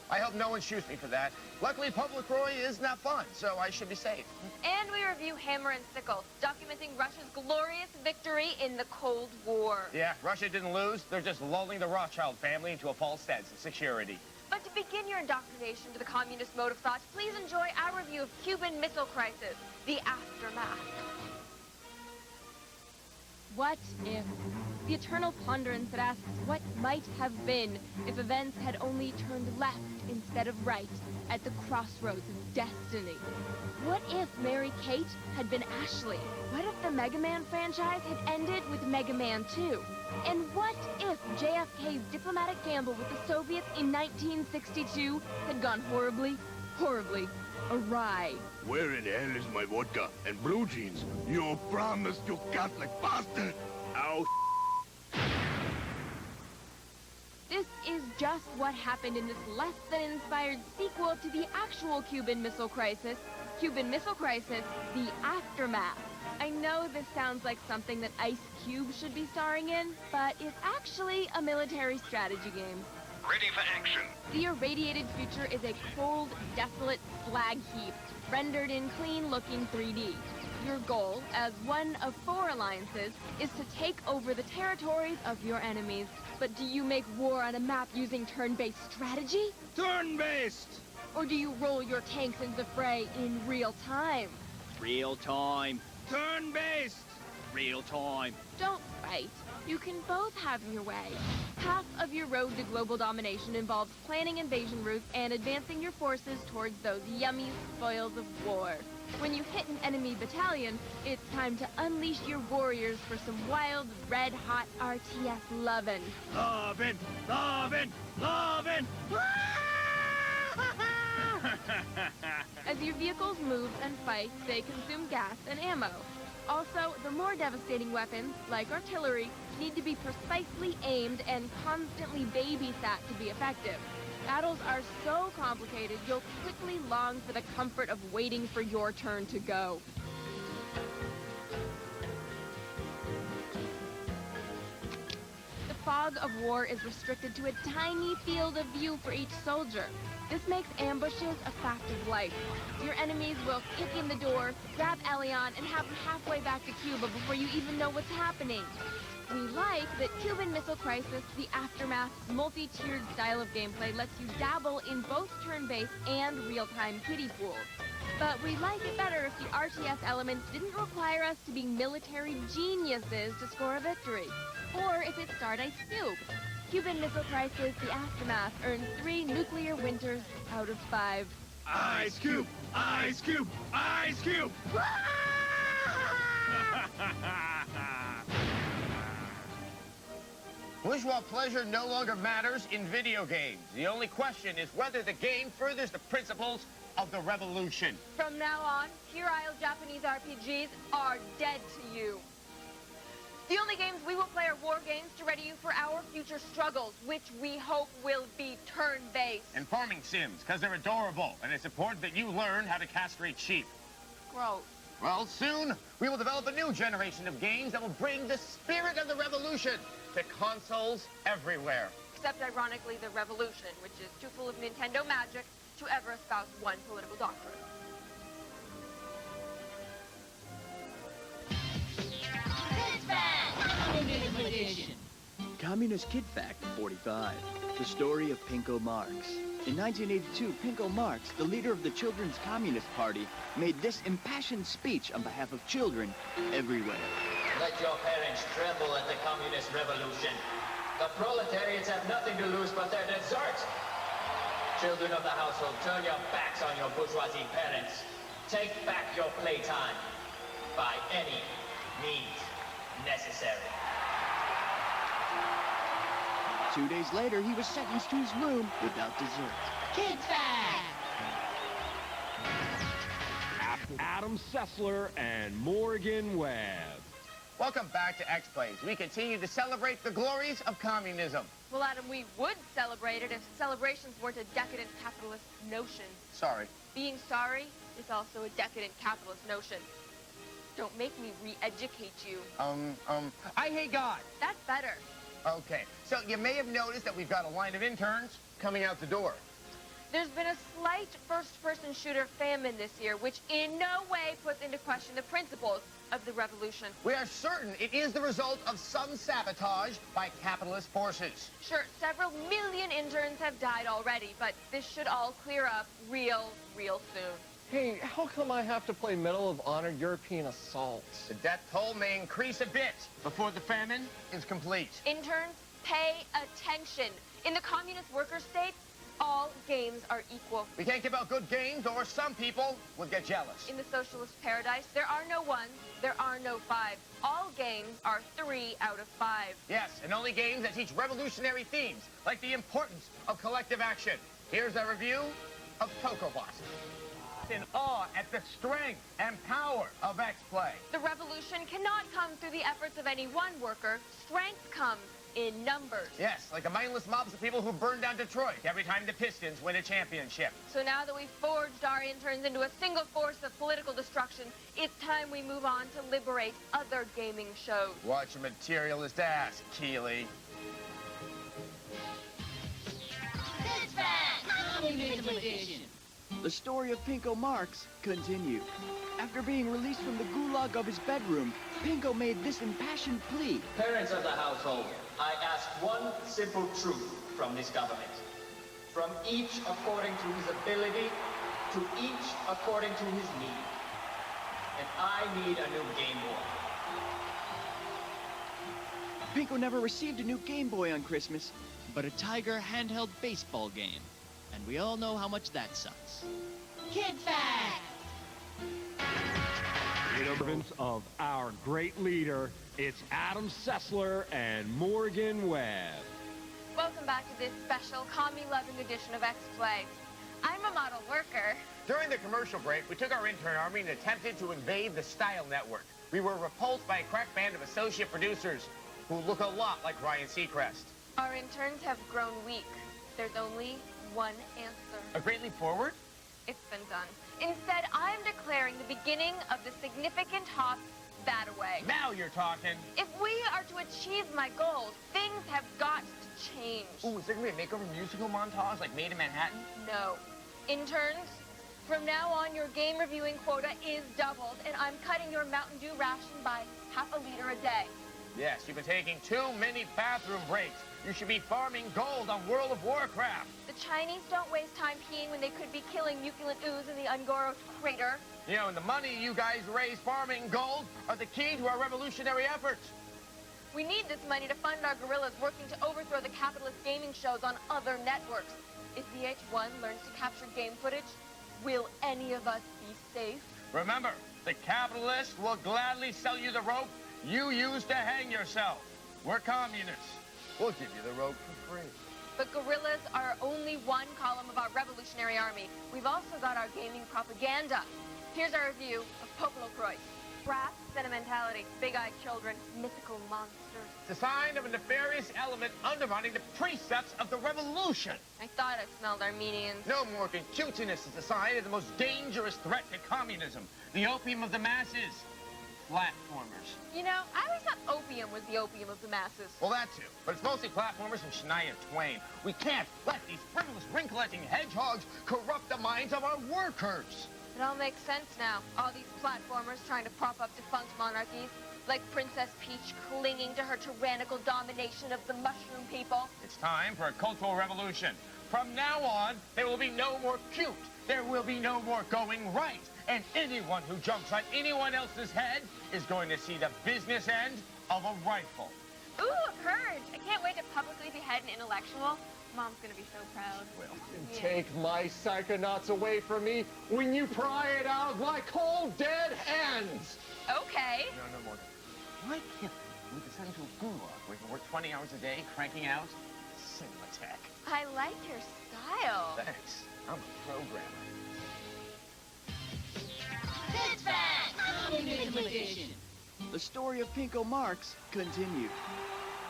I hope no one shoots me for that. Luckily, Popolacroix is not fun, so I should be safe. And we review Hammer and Sickle, documenting Russia's glorious victory in the Cold War. Yeah, Russia didn't lose. They're just lulling the Rothschild family into a false sense of security. But to begin your indoctrination to the communist mode of thought, please enjoy our review of Cuban Missile Crisis, The Aftermath. What if? The eternal ponderance that asks what might have been if events had only turned left instead of right at the crossroads of destiny. What if Mary Kate had been Ashley? What if the Mega Man franchise had ended with Mega Man 2? And what if JFK's diplomatic gamble with the Soviets in 1962 had gone horribly, horribly awry? Where in hell is my vodka and blue jeans? You promised, you Catholic bastard! Ow. This is just what happened in this less-than-inspired sequel to the actual Cuban Missile Crisis, Cuban Missile Crisis, The Aftermath. I know this sounds like something that Ice Cube should be starring in, but it's actually a military strategy game. Ready for action. The irradiated future is a cold, desolate slag heap, rendered in clean-looking 3D. Your goal, as one of 4 alliances, is to take over the territories of your enemies. But do you make war on a map using turn-based strategy? Turn-based! Or do you roll your tanks into the fray in real time? Real time. Turn-based! Real time. Don't fight. You can both have your way. Half of your road to global domination involves planning invasion routes and advancing your forces towards those yummy spoils of war. When you hit an enemy battalion, it's time to unleash your warriors for some wild, red-hot RTS lovin'. Lovin'! Lovin'! Lovin'! As your vehicles move and fight, they consume gas and ammo. Also, the more devastating weapons, like artillery, need to be precisely aimed and constantly babysat to be effective. Battles are so complicated, you'll quickly long for the comfort of waiting for your turn to go. The fog of war is restricted to a tiny field of view for each soldier. This makes ambushes a fact of life. Your enemies will kick in the door, grab Elion, and have him halfway back to Cuba before you even know what's happening. We like that Cuban Missile Crisis, the Aftermath's multi-tiered style of gameplay, lets you dabble in both turn-based and real-time kiddie pools. But we like it better if the RTS elements didn't require us to be military geniuses to score a victory. Or if it's Stardust Cube. Cuban Missile Crisis, the Aftermath, earned 3 nuclear winters out of 5. Ice Cube! Ice Cube! Ice Cube! Bourgeois pleasure no longer matters in video games. The only question is whether the game furthers the principles of the revolution. From now on, puerile Japanese RPGs are dead to you. The only games we will play are war games to ready you for our future struggles, which we hope will be turn-based. And farming sims, because they're adorable, and it's important that you learn how to castrate sheep. Gross. Well, soon, we will develop a new generation of games that will bring the spirit of the revolution to consoles everywhere. Except, ironically, the revolution, which is too full of Nintendo magic to ever espouse one political doctrine. Communist Kid Fact 45. The story of Pinko Marx. In 1982, Pinko Marx, the leader of the Children's Communist Party, made this impassioned speech on behalf of children everywhere. Let your parents tremble at the communist revolution. The proletariats have nothing to lose but their dessert. Children of the household, turn your backs on your bourgeoisie parents. Take back your playtime by any means necessary. 2 days later, he was sentenced to his room without dessert. Kid Fact! Adam Sessler and Morgan Webb. Welcome back to X-Plays. We continue to celebrate the glories of communism. Well, Adam, we would celebrate it if celebrations weren't a decadent capitalist notion. Sorry. Being sorry is also a decadent capitalist notion. Don't make me re-educate you. I hate God. That's better. Okay, so you may have noticed that we've got a line of interns coming out the door. There's been a slight first-person shooter famine this year, which in no way puts into question the principles of the revolution. We are certain it is the result of some sabotage by capitalist forces. Sure, several million interns have died already, but this should all clear up real soon. Hey, how come I have to play Medal of Honor European Assault? The death toll may increase a bit before the famine is complete. Interns, pay attention. In the communist worker state, all games are equal. We can't give out good games, or some people will get jealous. In the socialist paradise, there are no ones, there are no fives. All games are 3 out of 5. Yes, and only games that teach revolutionary themes, like the importance of collective action. Here's a review of Tokobot. In awe at the strength and power of X-Play. The revolution cannot come through the efforts of any one worker. Strength comes in numbers. Yes, like the mindless mobs of people who burn down Detroit every time the Pistons win a championship. So now that we've forged our interns into a single force of political destruction, it's time we move on to liberate other gaming shows. Watch your materialist ass, Keeley. Communism Edition. The story of Pinko Marx continued. After being released from the gulag of his bedroom, Pinko made this impassioned plea. Parents of the household, I ask one simple truth from this government. From each according to his ability, to each according to his need. And I need a new Game Boy. Pinko never received a new Game Boy on Christmas, but a Tiger handheld baseball game. And we all know how much that sucks. Kid Fact! In observance of our great leader, it's Adam Sessler and Morgan Webb. Welcome back to this special Commie-loving edition of X-Play. I'm a model worker. During the commercial break, we took our intern army and attempted to invade the Style Network. We were repulsed by a crack band of associate producers who look a lot like Ryan Seacrest. Our interns have grown weak. There's only one answer. A great leap forward? It's been done. Instead, I'm declaring the beginning of the significant hop that way. Now you're talking. If we are to achieve my goals, things have got to change. Ooh, is there gonna be a makeover musical montage like Made in Manhattan? No. Interns, from now on, your game reviewing quota is doubled, and I'm cutting your Mountain Dew ration by half a liter a day. Yes, you've been taking too many bathroom breaks. You should be farming gold on World of Warcraft. The Chinese don't waste time peeing when they could be killing muculent ooze in the Ungoro crater. You know, and the money you guys raise farming gold are the key to our revolutionary efforts. We need this money to fund our guerrillas working to overthrow the capitalist gaming shows on other networks. If VH1 learns to capture game footage, will any of us be safe? Remember, the capitalists will gladly sell you the rope you use to hang yourself. We're communists. We'll give you the rope for free. But guerrillas are only one column of our revolutionary army. We've also got our gaming propaganda. Here's our review of Popolo Croix. Brass, sentimentality, big-eyed children, mythical monsters. It's a sign of a nefarious element undermining the precepts of the revolution. I thought I smelled Armenians. No, Morgan, cuteness is a sign of the most dangerous threat to communism. The opium of the masses. Platformers. You know, I always thought opium was the opium of the masses. Well, that too. But it's mostly platformers and Shania Twain. We can't let these frivolous ring-collecting hedgehogs corrupt the minds of our workers. It all makes sense now. All these platformers trying to prop up defunct monarchies, like Princess Peach clinging to her tyrannical domination of the mushroom people. It's time for a cultural revolution. From now on, there will be no more cute. There will be no more going right. And anyone who jumps on anyone else's head is going to see the business end of a rifle. Ooh, a purge. I can't wait to publicly behead an intellectual. Mom's gonna be so proud. Well, yeah. Take my psychonauts away from me when you pry it out of my cold, dead hands! Okay. No more. Why can't we descend into a gulag where you can work 20 hours a day cranking out cinema tech? I like your style. Thanks. I'm a programmer. Communism Edition. The story of Pinko Marx continued.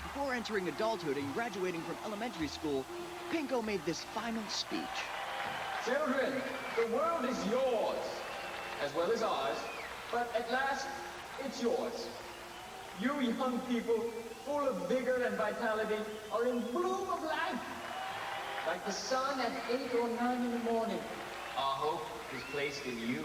Before entering adulthood and graduating from elementary school, Pinko made this final speech. Children, the world is yours, as well as ours, but at last, it's yours. You young people, full of vigor and vitality, are in bloom of life. Like the sun at 8 or 9 in the morning, our hope is placed in you.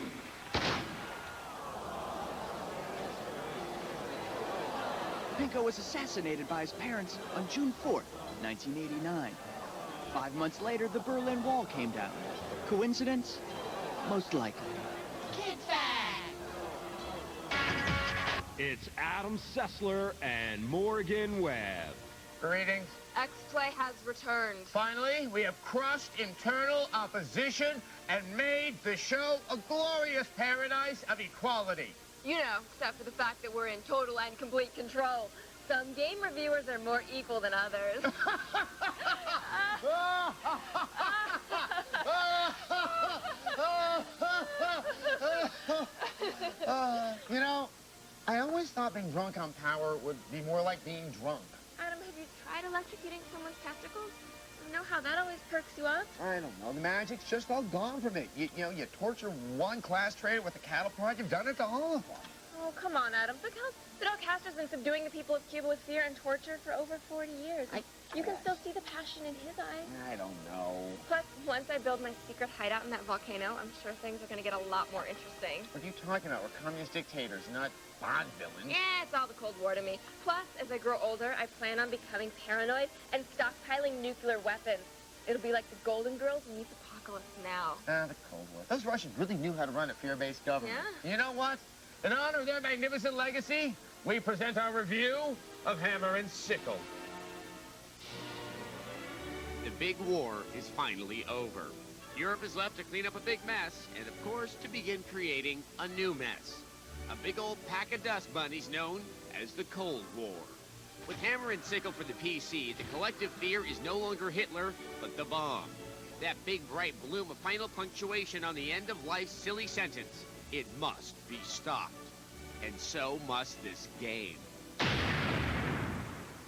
Pinko was assassinated by his parents on June 4th, 1989. 5 months later, the Berlin Wall came down. Coincidence? Most likely. Kid Fact. It's Adam Sessler and Morgan Webb. Greetings. X-Play has returned. Finally, we have crushed internal opposition and made the show a glorious paradise of equality. You know, except for the fact that we're in total and complete control. Some game reviewers are more equal than others. You know, I always thought being drunk on power would be more like being drunk. Adam, have you tried electrocuting someone's testicles? You know how that always perks you up? I don't know. The magic's just all gone from it. You know, you torture one class trader with a cattle prod, you've done it to all of them. Oh, come on, Adam. Fidel Castro's been subduing the people of Cuba with fear and torture for over 40 years. You can still see the passion in his eyes. I don't know. Plus, once I build my secret hideout in that volcano, I'm sure things are going to get a lot more interesting. What are you talking about? We're communist dictators, not Bond villains. Yeah, it's all the Cold War to me. Plus, as I grow older, I plan on becoming paranoid and stockpiling nuclear weapons. It'll be like the Golden Girls meets Apocalypse Now. The Cold War. Those Russians really knew how to run a fear-based government. Yeah? You know what? In honor of their magnificent legacy, we present our review of Hammer and Sickle. The big war is finally over. Europe is left to clean up a big mess, and of course, to begin creating a new mess. A big old pack of dust bunnies known as the Cold War. With Hammer and Sickle for the PC, the collective fear is no longer Hitler, but the bomb. That big, bright bloom of final punctuation on the end of life's silly sentence. It must be stopped. And so must this game.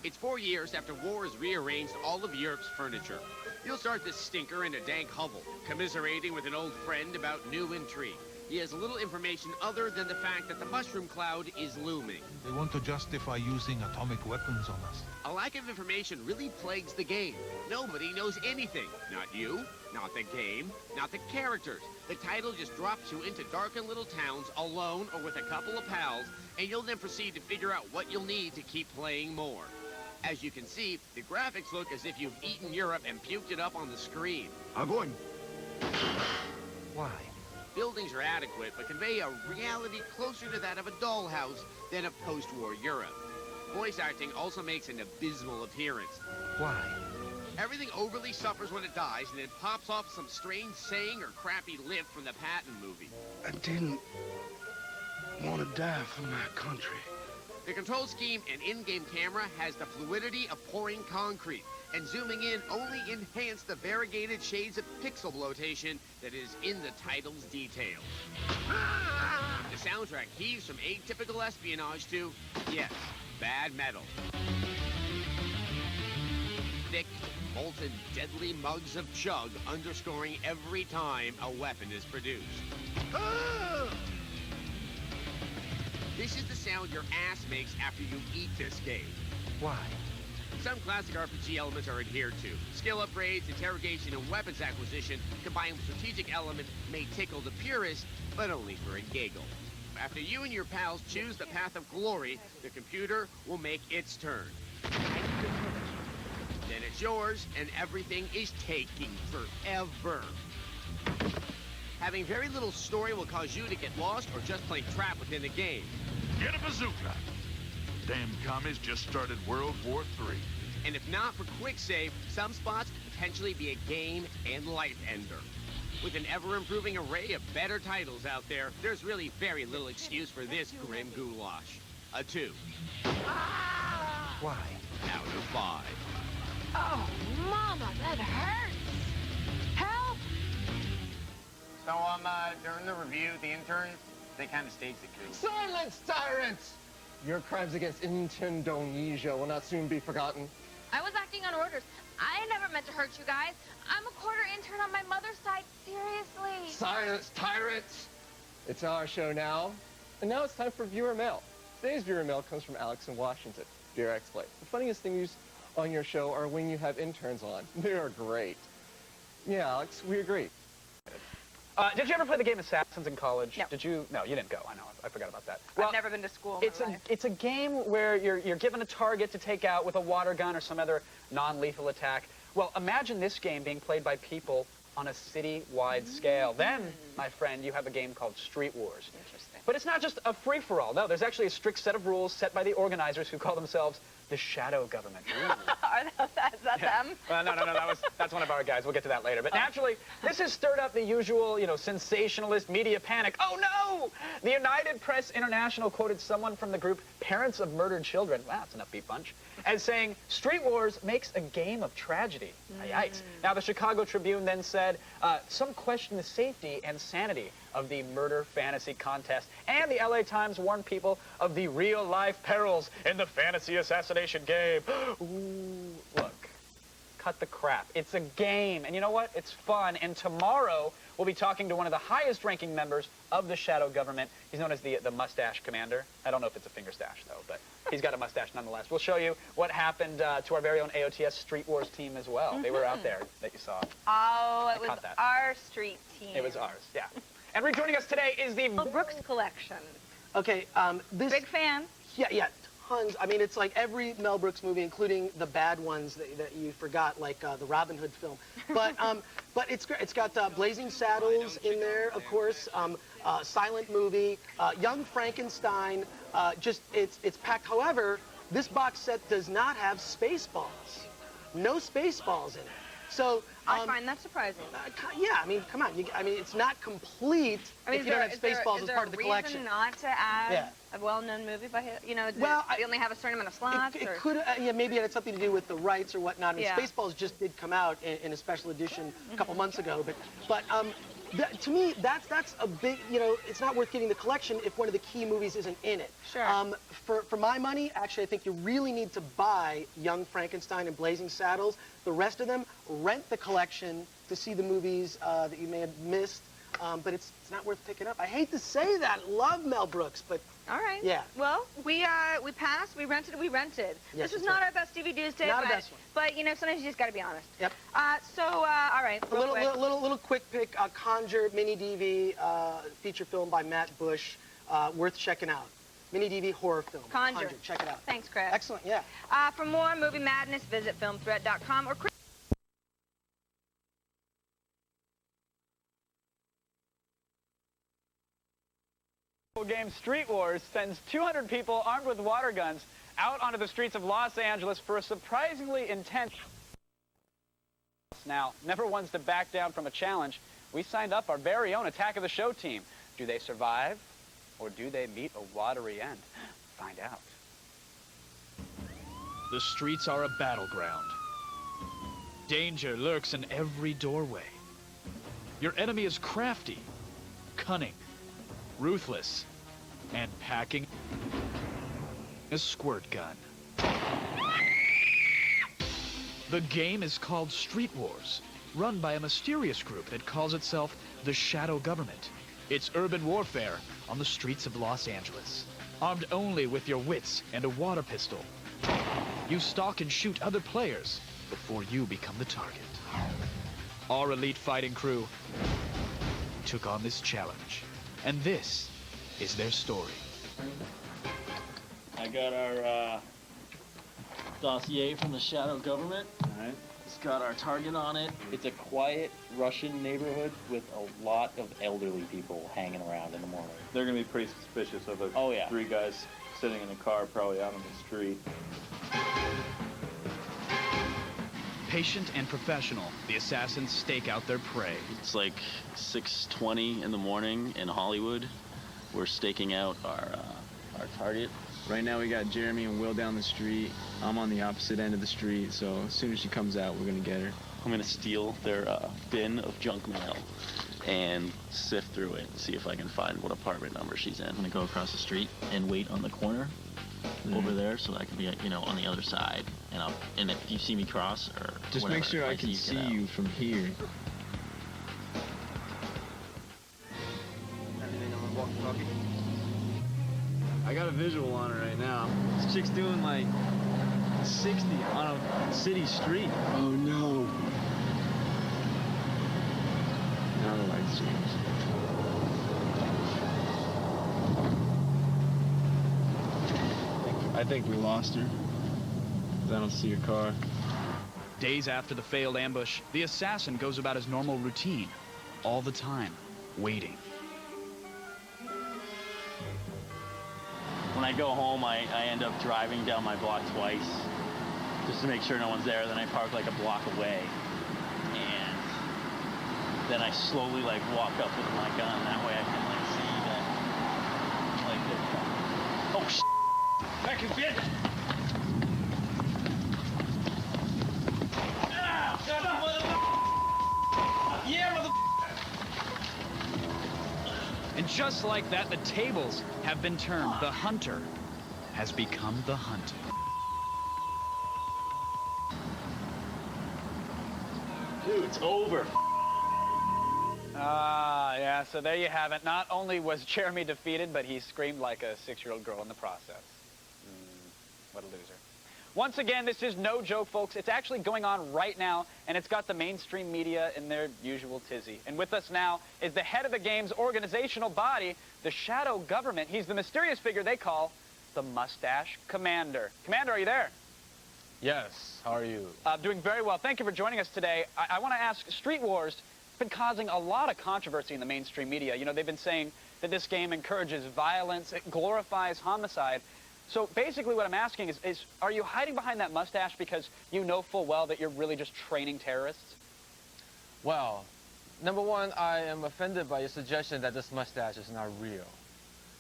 It's 4 years after war has rearranged all of Europe's furniture. You'll start this stinker in a dank hovel, commiserating with an old friend about new intrigue. He has little information other than the fact that the mushroom cloud is looming. They want to justify using atomic weapons on us. A lack of information really plagues the game. Nobody knows anything. Not you, not the game, not the characters. The title just drops you into darkened little towns alone or with a couple of pals, and you'll then proceed to figure out what you'll need to keep playing more. As you can see, the graphics look as if you've eaten Europe and puked it up on the screen. Огонь! Why? Buildings are adequate, but convey a reality closer to that of a dollhouse than of post-war Europe. Voice acting also makes an abysmal appearance. Why? Everything overly suffers when it dies, and then pops off some strange saying or crappy lift from the Patton movie. I didn't want to die for my country. The control scheme and in-game camera has the fluidity of pouring concrete, and zooming in only enhanced the variegated shades of pixel bloatation that is in the title's details. The soundtrack heaves from atypical espionage to, yes, bad metal. Thick, molten, deadly mugs of chug underscoring every time a weapon is produced. This is the sound your ass makes after you eat this game. Why? Some classic RPG elements are adhered to. Skill upgrades, interrogation, and weapons acquisition, combined with strategic elements, may tickle the purist, but only for a giggle. After you and your pals choose the path of glory, the computer will make its turn. Then it's yours, and everything is taking forever. Having very little story will cause you to get lost or just play trap within the game. Get a bazooka! Damn commies just started World War III. And if not for quick save, some spots could potentially be a game and life ender. With an ever-improving array of better titles out there, there's really very little excuse for this grim goulash. A 2. Why? Out of 5. Oh, Mama, that hurts. Help! So, during the review, the interns, they kind of staged the coup. Silence, tyrants! Your crimes against Indonesia will not soon be forgotten. I was acting on orders. I never meant to hurt you guys. I'm a quarter intern on my mother's side. Seriously. Silence, tyrants! It's our show now. And now it's time for viewer mail. Today's viewer mail comes from Alex in Washington. Dear X-Play, the funniest things on your show are when you have interns on. They are great. Yeah, Alex, we agree. Did you ever play the game Assassins in college? No. Did you? No, you didn't go. I know. I forgot about that. I've never been to school in my life. It's a game where you're given a target to take out with a water gun or some other non-lethal attack. Well, imagine this game being played by people on a city-wide scale. Then, my friend, you have a game called Street Wars. Interesting. But it's not just a free-for-all. No, there's actually a strict set of rules set by the organizers who call themselves the Shadow Government. Is that them? No, that's one of our guys. We'll get to that later. But naturally, this has stirred up the usual, sensationalist media panic. Oh, no! The United Press International quoted someone from the group Parents of Murdered Children, wow, that's an upbeat bunch, as saying, Street Wars makes a game of tragedy. Yikes. Now, the Chicago Tribune then said, some question the safety and sanity of the murder fantasy contest. And the LA Times warned people of the real-life perils in the fantasy assassination game. Ooh, look, cut the crap. It's a game, and you know what? It's fun. And tomorrow, we'll be talking to one of the highest-ranking members of the Shadow Government. He's known as the Mustache Commander. I don't know if it's a finger stash, though, but he's got a mustache nonetheless. We'll show you what happened to our very own AOTS Street Wars team as well. They were out there that you saw. Oh, it was our street team. It was ours, yeah. And rejoining us today is the Brooks collection. Okay, this... Big fan. Yeah, tons. I mean, it's like every Mel Brooks movie, including the bad ones that you forgot, like the Robin Hood film. But it's great. It's got Blazing Saddles in there, of course, silent movie, Young Frankenstein. It's packed. However, this box set does not have Spaceballs. No Spaceballs in it. So I find that surprising. Yeah, I mean, come on. It's not complete if you don't have Spaceballs as part of the collection. Is there a reason not to add a well-known movie by him? You know, they only have a certain amount of slots? It could, yeah, maybe it had something to do with the rights or whatnot. I mean, Spaceballs just did come out in a special edition a couple months ago, but to me, that's a big, it's not worth getting the collection if one of the key movies isn't in it. Sure. For my money, actually, I think you really need to buy Young Frankenstein and Blazing Saddles. The rest of them, rent the collection to see the movies that you may have missed. But it's not worth picking up. I hate to say that. Love Mel Brooks, but all right. Yeah. Well, we passed. We rented. Yes, this is not our best DVDs day. Not our best one. But sometimes you just got to be honest. Yep. All right. A little quick pick. Conjure mini DV feature film by Matt Bush, worth checking out. Mini DV horror film. Conjure. Check it out. Thanks, Chris. Excellent. Yeah. For more movie madness, visit filmthreat.com or. Game Street Wars sends 200 people armed with water guns out onto the streets of Los Angeles for a surprisingly intense. Now, never ones to back down from a challenge, we signed up our very own Attack of the Show team. Do they survive, or do they meet a watery end? Find out. The streets are a battleground. Danger lurks in every doorway. Your enemy is crafty, cunning, ruthless, and packing a squirt gun. The game is called Street Wars, run by a mysterious group that calls itself the Shadow Government. It's urban warfare on the streets of Los Angeles. Armed only with your wits and a water pistol, you stalk and shoot other players before you become the target. Our elite fighting crew took on this challenge, and this is their story. I got our dossier from the Shadow Government. All right. It's got our target on it. It's a quiet Russian neighborhood with a lot of elderly people hanging around in the morning. They're going to be pretty suspicious of it. 3 guys sitting in a car probably out on the street. Patient and professional, the assassins stake out their prey. It's like 6:20 in the morning in Hollywood. We're staking out our target. Right now we got Jeremy and Will down the street. I'm on the opposite end of the street, so as soon as she comes out, we're gonna get her. I'm gonna steal their bin of junk mail and sift through it and see if I can find what apartment number she's in. I'm gonna go across the street and wait on the corner over there so that I can be, on the other side. And if you see me cross or just whatever, make sure I can see you from here. I got a visual on her right now. This chick's doing like 60 on a city street. Oh no. Now the lights change. I think we lost her. I don't see her car. Days after the failed ambush, the assassin goes about his normal routine, all the time, waiting. When I go home, I end up driving down my block twice just to make sure no one's there. Then I park like a block away. And then I slowly walk up with my gun. That way I can see that oh shit! Back in bed! Yeah, mother. And just like that, the tables have been turned. The hunter has become the hunted. Dude, it's over. Yeah, so there you have it. Not only was Jeremy defeated, but he screamed like a 6-year-old girl in the process. What a loser. Once again, this is no joke, folks. It's actually going on right now, and it's got the mainstream media in their usual tizzy. And with us now is the head of the game's organizational body, the Shadow Government. He's the mysterious figure they call the Mustache Commander. Commander, are you there? Yes. How are you? Doing very well. Thank you for joining us today. I want to ask, Street Wars has been causing a lot of controversy in the mainstream media. They've been saying that this game encourages violence, it glorifies homicide. So basically what I'm asking is, are you hiding behind that mustache because you know full well that you're really just training terrorists? Well, number one, I am offended by your suggestion that this mustache is not real.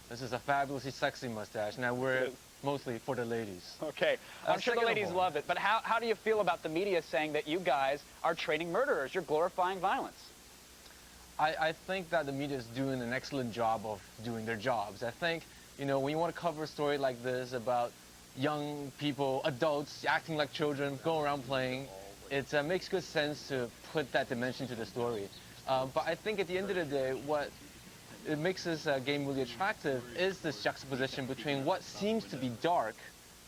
This is a fabulously sexy mustache, and I wear it mostly for the ladies. Okay, I'm sure the ladies love it, but how do you feel about the media saying that you guys are training murderers? You're glorifying violence. I think that the media is doing an excellent job of doing their jobs. I think, you know, when you want to cover a story like this about young people, adults acting like children, going around playing, it makes good sense to put that dimension to the story. But I think at the end of the day, what it makes this game really attractive is this juxtaposition between what seems to be dark,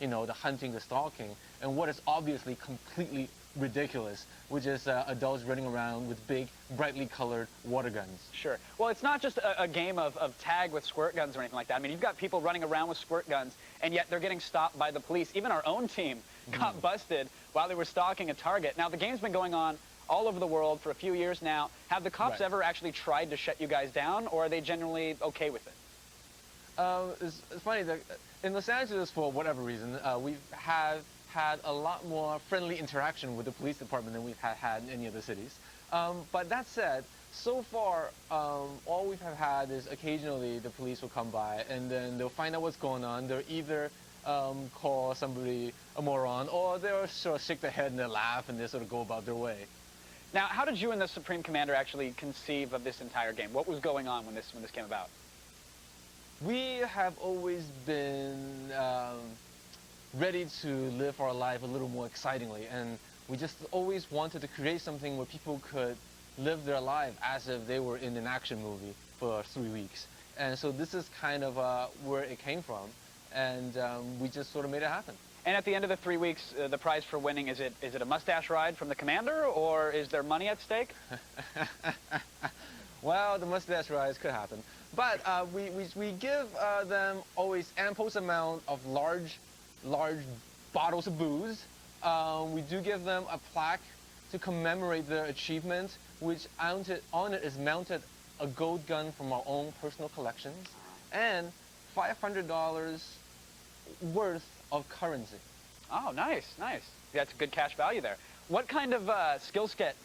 you know, the hunting, the stalking, and what is obviously completely ridiculous, which is adults running around with big, brightly colored water guns. Sure. Well, it's not just a game of tag with squirt guns or anything like that. I mean, you've got people running around with squirt guns, and yet they're getting stopped by the police. Even our own team got busted while they were stalking a target. Now, the game's been going on all over the world for a few years now. Have the cops ever actually tried to shut you guys down, or are they generally okay with it? It's funny that in Los Angeles, for whatever reason, we've had a lot more friendly interaction with the police department than we've had in any other cities. But that said, so far, all we've had is occasionally the police will come by and then they'll find out what's going on. They'll either call somebody a moron, or they'll sort of shake their head and they'll laugh and they sort of go about their way. Now, how did you and the Supreme Commander actually conceive of this entire game? What was going on when this came about? We have always been ready to live our life a little more excitingly, and we just always wanted to create something where people could live their life as if they were in an action movie for 3 weeks. And so this is kind of where it came from, and we just sort of made it happen. And at the end of the 3 weeks, the prize for winning, is it a mustache ride from the commander, or is there money at stake? Well, the mustache rides could happen. But we give them always ample amount of large bottles of booze. We do give them a plaque to commemorate their achievement, which on it is mounted a gold gun from our own personal collections, and $500 worth of currency. Oh, nice, nice. That's good cash value there. What kind of skill set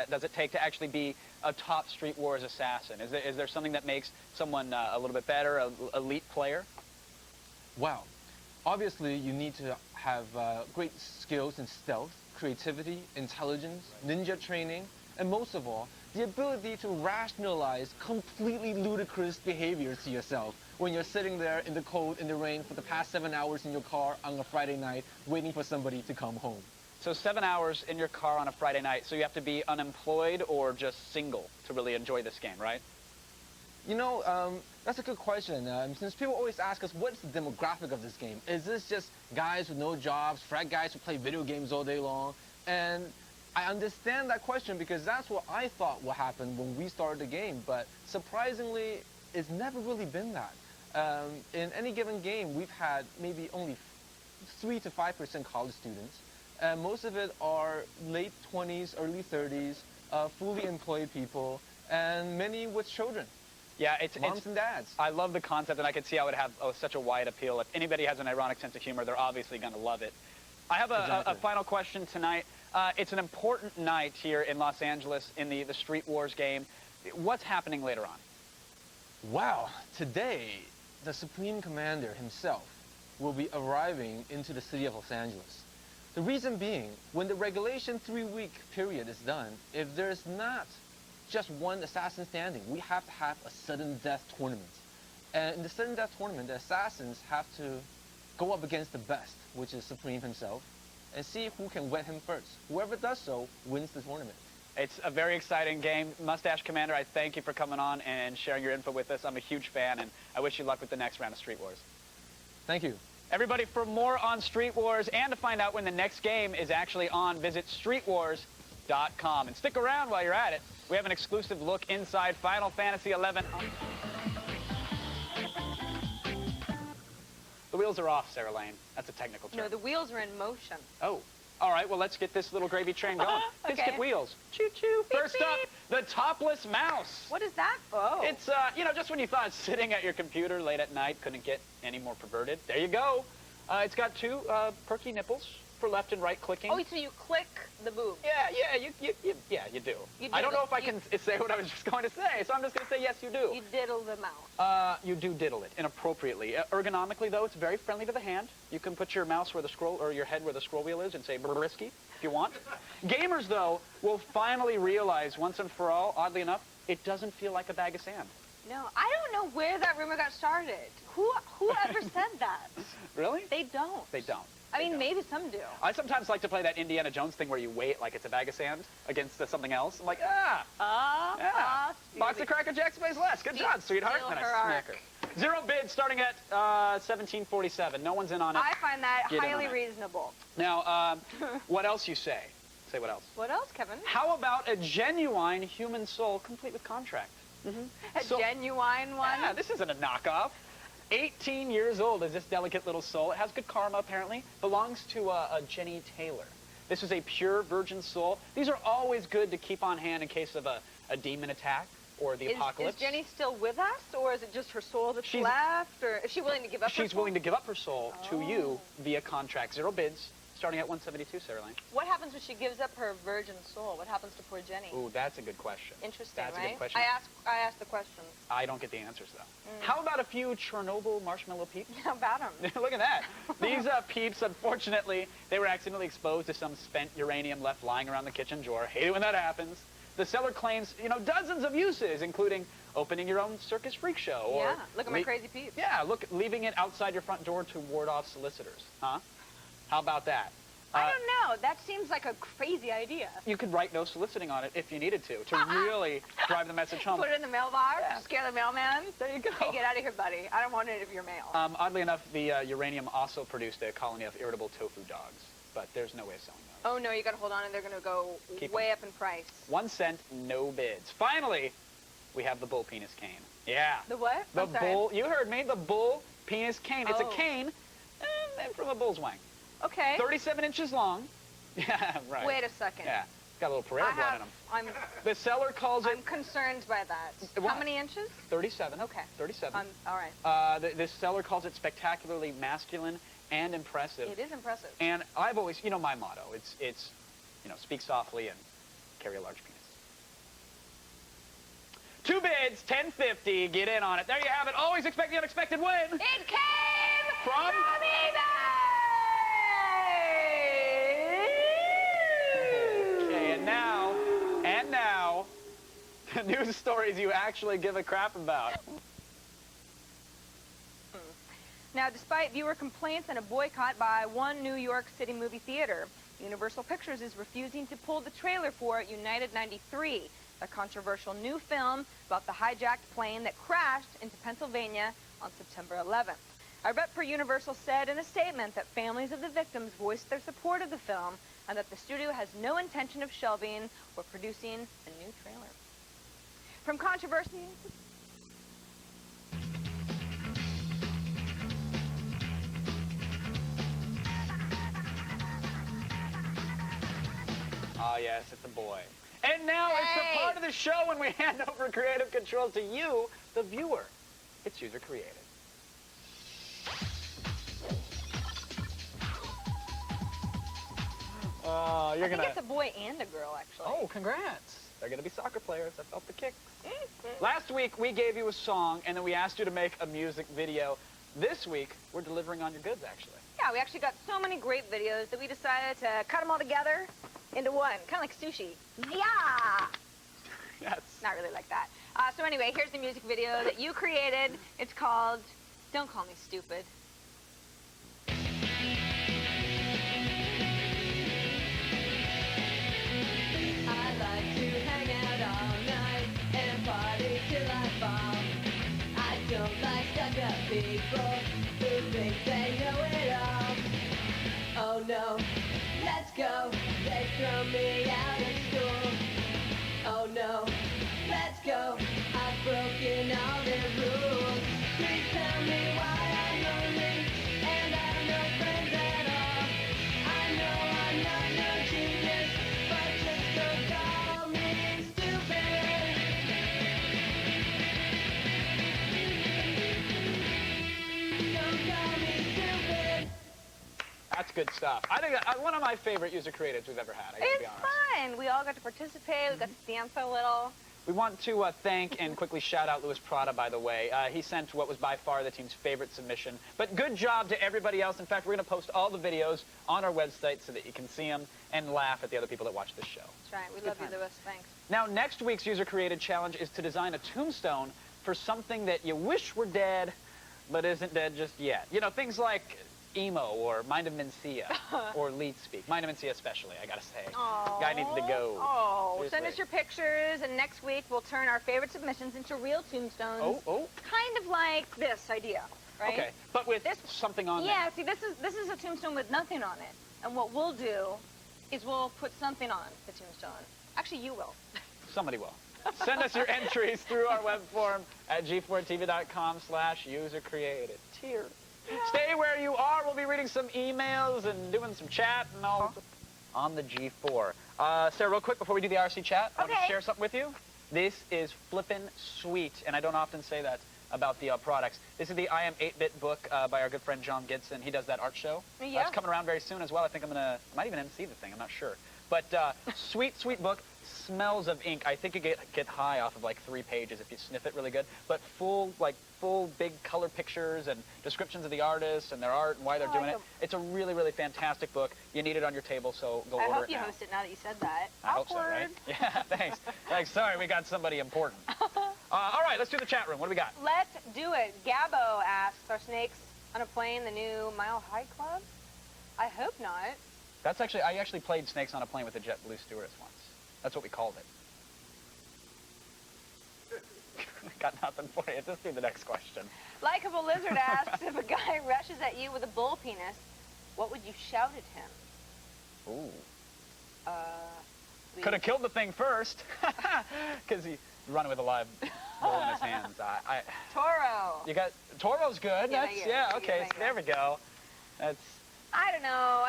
does it take to actually be a top Street Wars assassin? Is there something that makes someone a little bit better, an elite player? Well, obviously you need to have great skills in stealth, creativity, intelligence, ninja training, and most of all, the ability to rationalize completely ludicrous behaviors to yourself when you're sitting there in the cold, in the rain for the past 7 hours in your car on a Friday night waiting for somebody to come home. So 7 hours in your car on a Friday night, so you have to be unemployed or just single to really enjoy this game, right? You know, that's a good question. Since people always ask us, what's the demographic of this game? Is this just guys with no jobs, frat guys who play video games all day long? And I understand that question because that's what I thought would happen when we started the game, but surprisingly, it's never really been that. In any given game, we've had maybe only 3 to 5% college students, and most of it are late 20s, early 30s, fully employed people, and many with children. Yeah, it's moms and dads. I love the concept, and I can see how it would have such a wide appeal. If anybody has an ironic sense of humor, they're obviously going to love it. I have a final question tonight. It's an important night here in Los Angeles in the Street Wars game. What's happening later on? Wow, today, the Supreme Commander himself will be arriving into the city of Los Angeles. The reason being, when the regulation 3-week period is done, if there's not just one assassin standing, we have to have a sudden death tournament. And in the sudden death tournament, the assassins have to go up against the best, which is Supreme himself, and see who can wet him first. Whoever does so wins the tournament. It's a very exciting game. Mustache Commander, I thank you for coming on and sharing your info with us. I'm a huge fan, and I wish you luck with the next round of Street Wars. Thank you. Everybody, for more on Street Wars and to find out when the next game is actually on, visit streetwars.com. And stick around while you're at it. We have an exclusive look inside Final Fantasy XI. The wheels are off, Sarah Lane. That's a technical term. No, the wheels are in motion. Oh. All right, well, let's get this little gravy train going. Let's Okay. get wheels. Choo-choo. First up, the topless mouse. What is that? Oh. It's, you know, just when you thought sitting at your computer late at night couldn't get any more perverted, there you go. It's got 2 perky nipples for left and right clicking. Oh, so you click the boob. Yeah, you do. I don't know if I can say what I was just going to say, so I'm just going to say yes, you do. You diddle the mouse. You do diddle it inappropriately. Ergonomically, though, it's very friendly to the hand. You can put your mouse where the scroll, or your head where the scroll wheel is, and say brisky if you want. Gamers, though, will finally realize once and for all, oddly enough, it doesn't feel like a bag of sand. No, I don't know where that rumor got started. Whoever said that? Really? They don't. They don't. I mean, maybe some do. I sometimes like to play that Indiana Jones thing where you weigh it like it's a bag of sand against something else. I'm like, box of Cracker Jacks weighs less. Good job, sweetheart. And I smack her. 0 bids starting at 1747. No one's in on it. I find that Get in highly on it. reasonable. Now, what else you say? Say what else? What else, Kevin? How about a genuine human soul complete with contract? A genuine one? Yeah, this isn't a knockoff. 18 years old is this delicate little soul. It has good karma, apparently. Belongs to a Jenny Taylor. This is a pure virgin soul. These are always good to keep on hand in case of a demon attack or the apocalypse. Is Jenny still with us, or is it just her soul that's left? Or is she willing to give up her soul? She's willing to give up her soul to you via contract. 0 bids, starting at 172, Sarah Lane. What happens when she gives up her virgin soul? What happens to poor Jenny? Ooh, that's a good question. Interesting, That's right? a good question. I asked the question. I don't get the answers, though. How about a few Chernobyl marshmallow peeps? How about them? Look at that. These peeps, unfortunately, they were accidentally exposed to some spent uranium left lying around the kitchen drawer. Hate it when that happens. The seller claims, dozens of uses, including opening your own circus freak show. Or Yeah, look at my crazy peeps. Yeah, leaving it outside your front door to ward off solicitors. Huh? How about that? I don't know. That seems like a crazy idea. You could write no soliciting on it if you needed to really drive the message home. Put it in the mailbox, scare the mailman. There you go. Hey, get out of here, buddy. I don't want any of your mail. Oddly enough, the uranium also produced a colony of irritable tofu dogs, but there's no way of selling those. Oh, no, you got to hold on, and they're going to go way up in price. 1 cent, no bids. Finally, we have the bull penis cane. Yeah. The what? The bull, you heard me, the bull penis cane. It's a cane made from a bull's wang. Okay. 37 inches long. Yeah, right. Wait a second. Yeah. It's got a little Pereira blood in them. The seller calls it... I'm concerned by that. What? How many inches? 37. Okay. 37. All right. The seller calls it spectacularly masculine and impressive. It is impressive. And I've always, my motto, it's speak softly and carry a large penis. 2 bids, 1050, get in on it. There you have it. Always expect the unexpected win. It came from eBay! Okay, and now, the news stories you actually give a crap about. Now, despite viewer complaints and a boycott by one New York City movie theater, Universal Pictures is refusing to pull the trailer for United 93, a controversial new film about the hijacked plane that crashed into Pennsylvania on September 11th. A rep for Universal said in a statement that families of the victims voiced their support of the film and that the studio has no intention of shelving or producing a new trailer. From controversy... Oh, yes, it's a boy. And now it's the part of the show when we hand over creative control to you, the viewer. It's user created. I think it's a boy and a girl, actually. Oh, congrats. They're going to be soccer players. I felt the kicks. Last week, we gave you a song, and then we asked you to make a music video. This week, we're delivering on your goods, actually. Yeah, we actually got so many great videos that we decided to cut them all together into one, kind of like sushi. Yeah! Yes. Not really like that. So anyway, here's the music video that you created. It's called Don't Call Me Stupid. I like to hang out all night and party till I fall. I don't like stuck-up people who think they know it all. Oh no, let's go. They throw me out of school. Oh no, let's go. I've broken all their rules. Please tell me why I'm lonely and I have no friends at all. I know I'm not no genius, but just don't call me stupid. Don't call me stupid. That's good stuff. I think one of my favorite user creatives we've ever had. I gotta be It's honest. fun. We all got to participate. We got to dance a little. We want to thank and quickly shout out Louis Prada, by the way. He sent what was by far the team's favorite submission. But good job to everybody else. In fact, we're going to post all the videos on our website so that you can see them and laugh at the other people that watch this show. That's right. We love you, Louis. Thanks. Now, next week's user-created challenge is to design a tombstone for something that you wish were dead, but isn't dead just yet. You know, things like emo or Mind of Mencia or Lead Speak. Mind of Mencia especially, I gotta say. Aww. Guy needs to go. Oh, Seriously. send us your pictures, and next week we'll turn our favorite submissions into real tombstones. Oh. Kind of like this idea, right? Okay, but with something on Yeah, see, this is a tombstone with nothing on it. And what we'll do is we'll put something on the tombstone. Actually, you will. Somebody will. Send us your entries through our web form at g4tv.com/user-created. Cheers. Stay where you are. We'll be reading some emails and doing some chat and all on the G4. Sarah, real quick before we do the RC chat, I want to share something with you. This is flippin' sweet, and I don't often say that about the products. This is the I Am 8-Bit book by our good friend John Gidson. He does that art show. Yeah. It's coming around very soon as well. I think I might even MC the thing. I'm not sure. But sweet, sweet book. Smells of ink. I think you get high off of like 3 pages if you sniff it really good. But full big color pictures and descriptions of the artists and their art and why they're doing it. It's a really, really fantastic book. You need it on your table, so go order it now. I hope you host it now that you said that. I hope so, right? Yeah, thanks. Thanks. Sorry, we got somebody important. All right, let's do the chat room. What do we got? Let's do it. Gabbo asks, are snakes on a plane the new Mile High Club? I hope not. That's I actually played Snakes on a Plane with a JetBlue stewardess once. That's what we called it. Got nothing for you. Just do the next question. Likeable Lizard asks, if a guy rushes at you with a bull penis, what would you shout at him? Ooh. Could have killed the thing first. Because he's running with a live bull in his hands. Toro. You got... Toro's good. Yeah, okay. So there we go. That's... I don't know.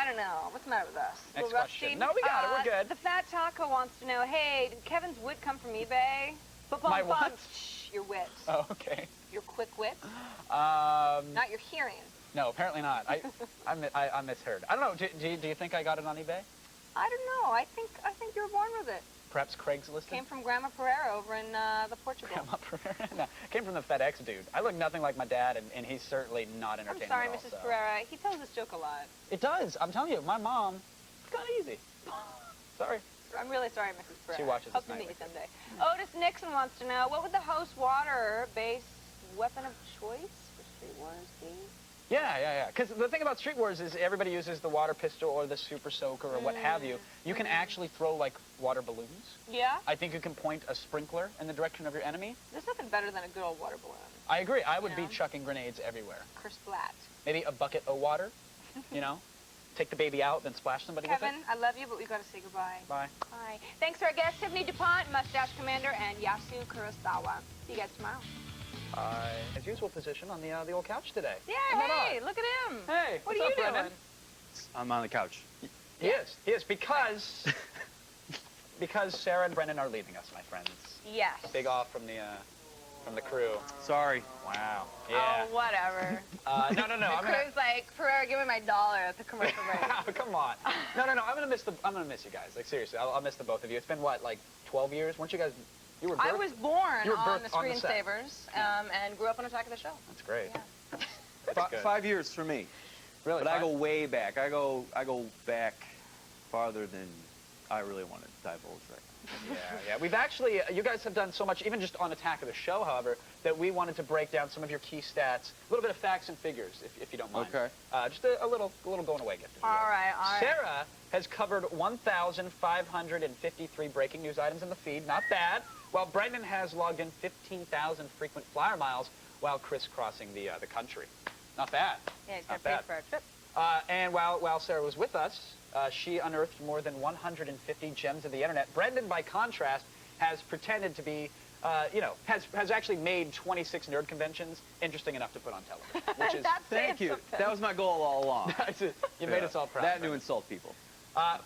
What's the matter with us? Next question. No, we got it. We're good. The Fat Taco wants to know, hey, did Kevin's wit come from eBay? My what? Shh, your wit. Oh, okay. Your quick wit? Not your hearing. No, apparently not. I misheard. I don't know. Do you think I got it on eBay? I don't know. I think you were born with it. Perhaps Craigslist? Came from Grandma Pereira over in the Portugal. Grandma Pereira? No, came from the FedEx dude. I look nothing like my dad, and he's certainly not entertaining I'm sorry, at all, Mrs. so. Pereira. He tells this joke a lot. It does. I'm telling you, my mom, it's kind of easy. Sorry. I'm really sorry, Mrs. Pereira. She watches Hope this to meet you nightly. someday. Otis Nixon wants to know, what would the host water-based weapon of choice for Street Wars be? Yeah. Because the thing about Street Wars is everybody uses the water pistol or the super soaker or what have you. You can actually throw, like, water balloons. Yeah? I think you can point a sprinkler in the direction of your enemy. There's nothing better than a good old water balloon. I agree. I would be chucking grenades everywhere. Kersplat. Maybe a bucket of water, you know? Take the baby out, then splash somebody with it. Kevin, I love you, but we've got to say goodbye. Bye. Bye. Thanks to our guests, Tiffany DuPont, Mustache Commander, and Yasu Kurosawa. See you guys tomorrow. As usual position on the old couch today. Yeah, Come hey, on. look at him. Hey, what what's are up, you doing? Brendan? I'm on the couch. He is because Sarah and Brendan are leaving us, my friends. Yes. Big off from the crew. Sorry. Wow. Yeah. Oh, whatever. No. The crew's like, Pereira, give me my $1 at the commercial break. Come on. No. I'm gonna miss you guys. Like seriously, I'll miss the both of you. It's been what, like 12 years? Weren't you guys? You were birthed? I was born on the on the set. Screensavers and grew up on Attack of the Show. That's great. Yeah. That's good. 5 years for me. Really? But I go way back. I go back farther than I really want to divulge right now. Yeah. We've actually, you guys have done so much, even just on Attack of the Show, however, that we wanted to break down some of your key stats, a little bit of facts and figures, if you don't mind. Okay. Just a little going away gift. All right. Sarah has covered 1,553 breaking news items in the feed. Not bad. While Brendan has logged in 15,000 frequent flyer miles while crisscrossing the country. Not bad. Yeah, he's got to pay for our trip. And while Sarah was with us, she unearthed more than 150 gems of the internet. Brendan, by contrast, has pretended to be, has actually made 26 nerd conventions interesting enough to put on television. Which is Thank you. That was my goal all along. You made us all proud. That and to insult people.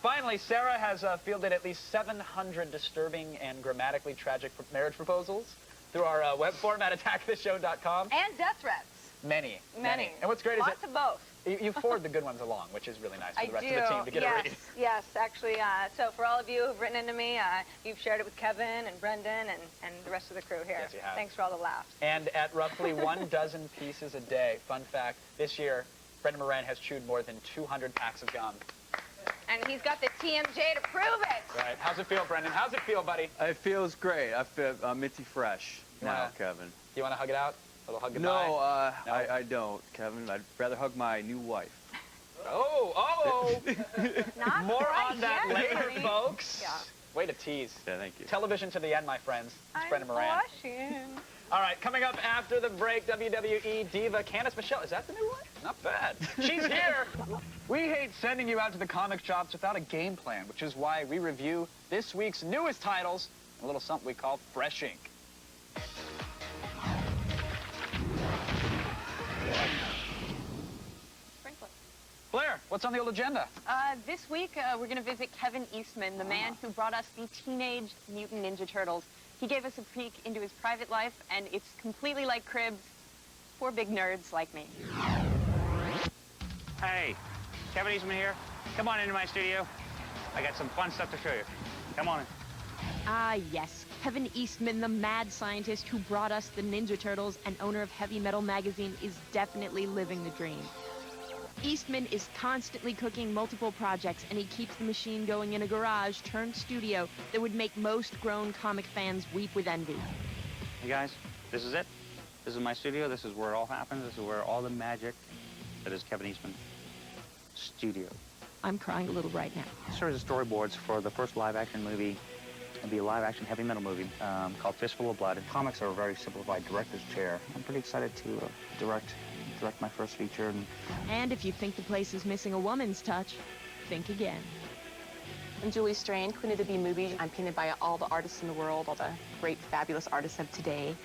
Finally, Sarah has fielded at least 700 disturbing and grammatically tragic marriage proposals through our web form at attacktheshow.com. And death threats. Many. Many. And what's great Lots is of both. you forward the good ones along, which is really nice for I the rest do. of the team to get yes, a read. Yes, actually, so for all of you who've written into me, you've shared it with Kevin and Brendan and the rest of the crew here. Yes, you have. Thanks for all the laughs. And at roughly 12 pieces a day, fun fact, this year, Brendan Moran has chewed more than 200 packs of gum. And he's got the TMJ to prove it. Right. How's it feel, Brendan? How's it feel, buddy? It feels great. I feel minty fresh now, Kevin. Do you want to hug it out? A little hug goodbye? No, I don't, Kevin. I'd rather hug my new wife. Oh! Not More quite on that yet, later, honey. folks. Yeah. Way to tease. Yeah, thank you. Television to the end, my friends. It's I'm Brendan Moran. blushing. All right, coming up after the break, WWE Diva Candice Michelle. Is that the new one? Not bad. She's here. We hate sending you out to the comic shops without a game plan, which is why we review this week's newest titles, a little something we call Fresh Ink. Blair, what's on the old agenda? This week, we're going to visit Kevin Eastman, the man who brought us the Teenage Mutant Ninja Turtles. He gave us a peek into his private life, and it's completely like Cribs for big nerds like me. Hey, Kevin Eastman here. Come on into my studio. I got some fun stuff to show you. Come on in. Ah, yes. Kevin Eastman, the mad scientist who brought us the Ninja Turtles and owner of Heavy Metal magazine, is definitely living the dream. Eastman is constantly cooking multiple projects, and he keeps the machine going in a garage turned studio that would make most grown comic fans weep with envy. Hey guys, this is it. This is my studio. This is where it all happens. This is where all the magic that is Kevin Eastman studio. I'm crying a little right now. This is the storyboards for the first live-action movie. It'll be a live-action heavy metal movie called Fistful of Blood. Comics are a very simplified director's chair. I'm pretty excited to direct my first feature. And if you think the place is missing a woman's touch, think again. I'm Julie Strain, Queen of the Bee movie. I'm painted by all the artists in the world, all the great, fabulous artists of today.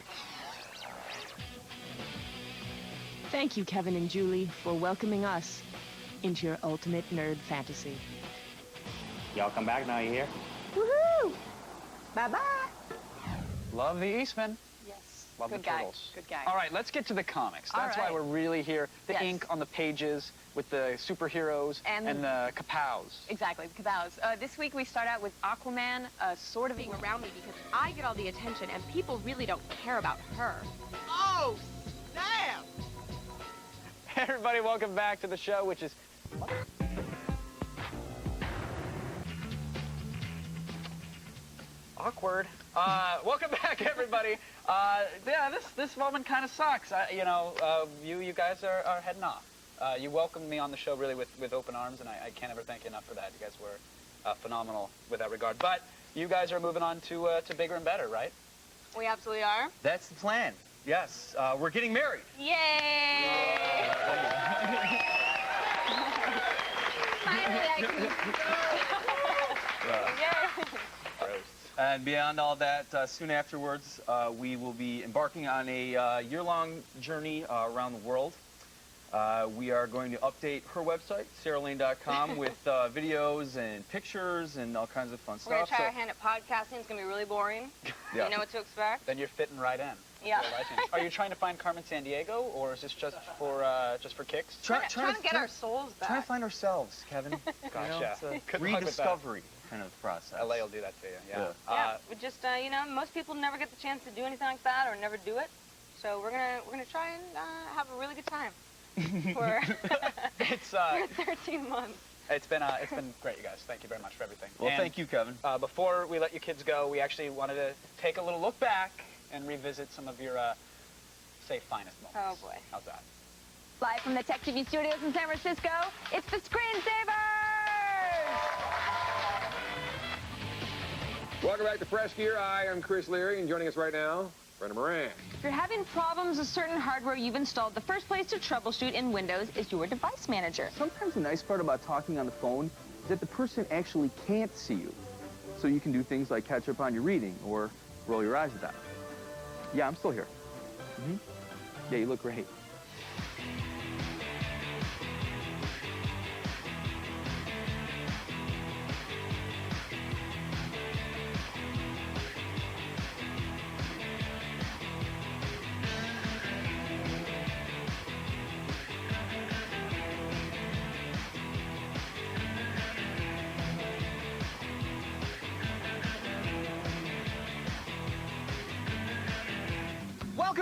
Thank you, Kevin and Julie, for welcoming us into your ultimate nerd fantasy. Y'all come back now, you hear? Woohoo! Bye-bye. Love the Eastman. Yes. Love Good the guy. Turtles. Good guy. All right, let's get to the comics. All That's right. why we're really here. The Yes. ink on the pages with the superheroes and the kapows. Exactly, the kabows. This week we start out with Aquaman, sort of being around me because I get all the attention and people really don't care about her. Oh, snap! Everybody, welcome back to the show, which is... Awkward. Welcome back, everybody. Yeah, this moment kind of sucks. You guys are heading off. You welcomed me on the show really with open arms, and I can't ever thank you enough for that. You guys were phenomenal with that regard. But you guys are moving on to bigger and better, right? We absolutely are. That's the plan. Yes, we're getting married. Yay! Finally, I can... And beyond all that, soon afterwards, we will be embarking on a year-long journey around the world. We are going to update her website, saralane.com, with videos and pictures and all kinds of fun We're going stuff. to try our hand at podcasting. It's going to be really boring. Yeah. You know what to expect? Then you're fitting right in. Yeah. Are you trying to find Carmen Sandiego, or is this just for kicks? Trying to get our souls back. Trying to find ourselves, Kevin. Gotcha. You know, it's a Good luck with rediscovery kind of process. LA will do that to you. Yeah. Yeah, we just most people never get the chance to do anything like that or never do it. So we're gonna try and have a really good time for, for 13 months. It's been great, you guys. Thank you very much for everything. Well, And, thank you, Kevin. Before we let you kids go, we actually wanted to take a little look back and revisit some of your say finest moments. Oh boy. How's that? Live from the Tech TV studios in San Francisco, it's the Screensavers! Welcome back to Fresh Gear. I am Chris Leary, and joining us right now, Brendan Moran. If you're having problems with certain hardware you've installed, the first place to troubleshoot in Windows is your device manager. Sometimes the nice part about talking on the phone is that the person actually can't see you. So you can do things like catch up on your reading or roll your eyes at that. Yeah, I'm still here. Yeah, you look great.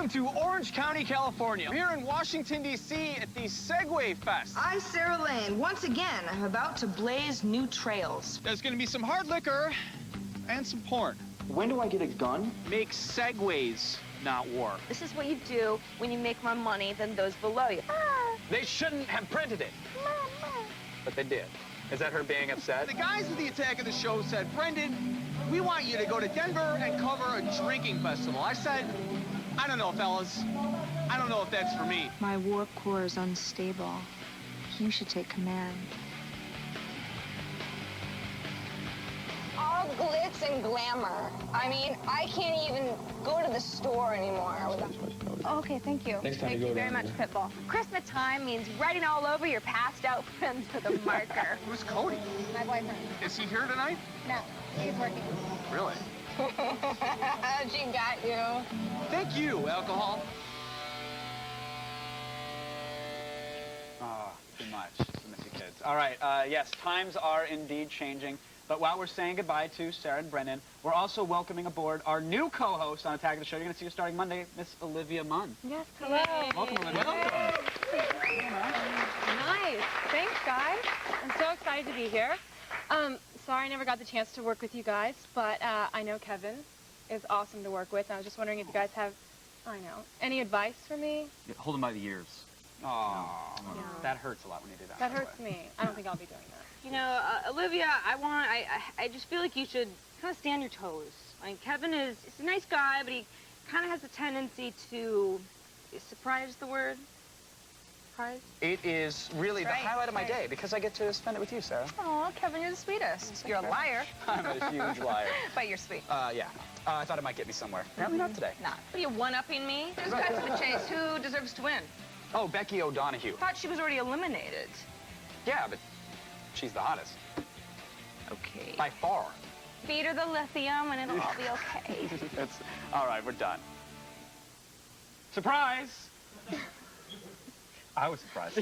Welcome to Orange County, California. We're here in Washington, D.C. at the Segway Fest. I'm Sarah Lane. Once again, I'm about to blaze new trails. There's going to be some hard liquor and some porn. When do I get a gun? Make segways, not war. This is what you do when you make more money than those below you. They shouldn't have printed it. But they did. Is that her being upset? The guys at the Attack of the Show said, Brendan, we want you to go to Denver and cover a drinking festival. I said, I don't know, fellas. I don't know if that's for me. My warp core is unstable. You should take command. All glitz and glamour. I mean, I can't even go to the store anymore. Oh, okay, thank you. Next time thank you you go very down much, there. Pitbull. Christmas time means writing all over your passed out friends with a marker. Who's Cody? My boyfriend. Is he here tonight? No, he's working. Really? She got you. Thank you, alcohol. Too much. I miss you kids. All right, yes, times are indeed changing. But while we're saying goodbye to Sarah and Brendan, we're also welcoming aboard our new co-host on Attack of the Show. You're going to see her starting Monday, Miss Olivia Munn. Yes, hello. Welcome, Olivia. Welcome. Nice. Thanks, guys. I'm so excited to be here. Sorry I never got the chance to work with you guys, but I know Kevin is awesome to work with. And I was just wondering if you guys have, any advice for me? Yeah, hold him by the ears. Oh, that hurts a lot when you do that. That hurts me. I don't think I'll be doing that. You know, Olivia, I just feel like you should kind of stay on your toes. I mean, Kevin he's a nice guy, but he kind of has a tendency to, is surprise the word? Surprise? It is really the highlight of my day because I get to spend it with you, Sarah. Oh, Kevin, you're the sweetest. You're a liar. I'm a huge liar. But you're sweet. Yeah. I thought it might get me somewhere. Apparently not today. Not. What are you, one-upping me? Just cut to the chase. Who deserves to win? Oh, Becky O'Donoghue. I thought she was already eliminated. Yeah, but she's the hottest. Okay. By far. Feed her the lithium and it'll all be okay. That's, all right, we're done. Surprise! I was surprised.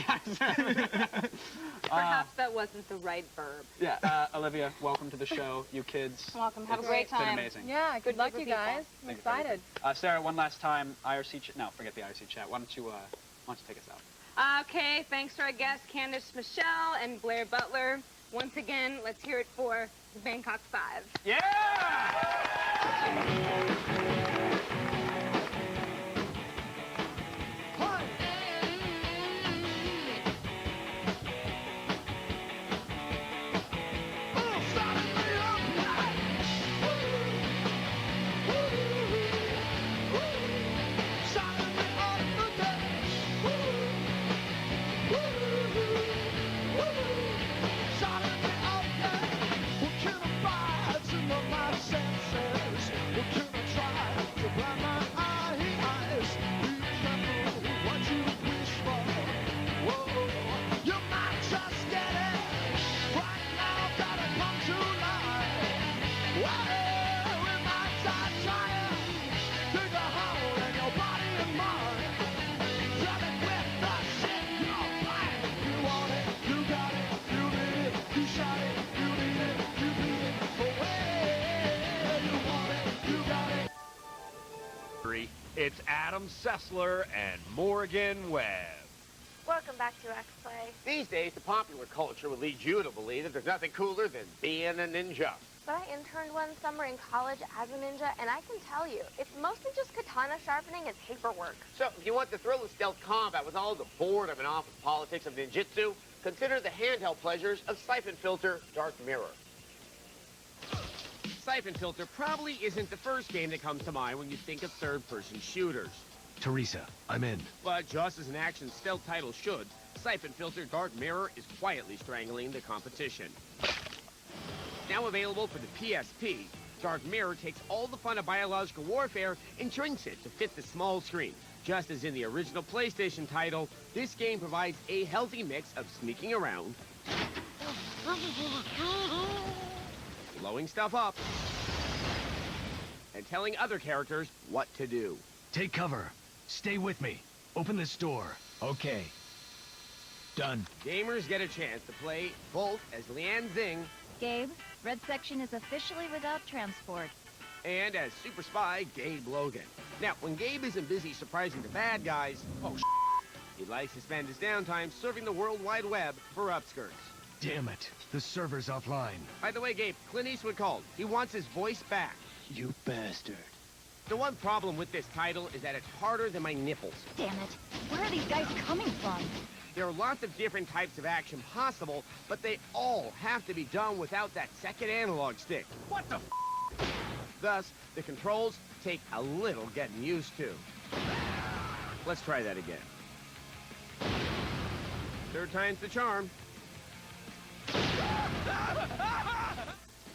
Perhaps that wasn't the right verb. Yeah, Olivia, welcome to the show. You kids. Welcome. Have a It's great time. been amazing. Yeah, good luck, you guys. I'm Thank you for excited. Sarah, one last time, IRC chat. No, forget the IRC chat. Why don't you take us out? Okay, thanks to our guests, Candace Michelle and Blair Butler. Once again, let's hear it for the Bangkok Five. Yeah! It's Adam Sessler and Morgan Webb. Welcome back to X-Play. These days, the popular culture will lead you to believe that there's nothing cooler than being a ninja. But I interned one summer in college as a ninja, and I can tell you, it's mostly just katana sharpening and paperwork. So, if you want the thrill of stealth combat with all the boredom and office politics of ninjutsu, consider the handheld pleasures of Siphon Filter Dark Mirror. Siphon Filter probably isn't the first game that comes to mind when you think of third-person shooters. Teresa, I'm in. But just as an action stealth title should, Siphon Filter Dark Mirror is quietly strangling the competition. Now available for the PSP, Dark Mirror takes all the fun of biological warfare and shrinks it to fit the small screen. Just as in the original PlayStation title, this game provides a healthy mix of sneaking around, blowing stuff up, and telling other characters what to do. Take cover. Stay with me. Open this door. Okay. Done. Gamers get a chance to play both as Lian Zing Gabe, red section is officially without transport. and as super spy Gabe Logan. Now, when Gabe isn't busy surprising the bad guys, he likes to spend his downtime surfing the World Wide Web for upskirts. Damn it. The server's offline. By the way, Gabe, Clint Eastwood called. He wants his voice back. You bastard. The one problem with this title is that it's harder than my nipples. Damn it. Where are these guys coming from? There are lots of different types of action possible, but they all have to be done without that second analog stick. What the f? Thus, the controls take a little getting used to. Let's try that again. Third time's the charm.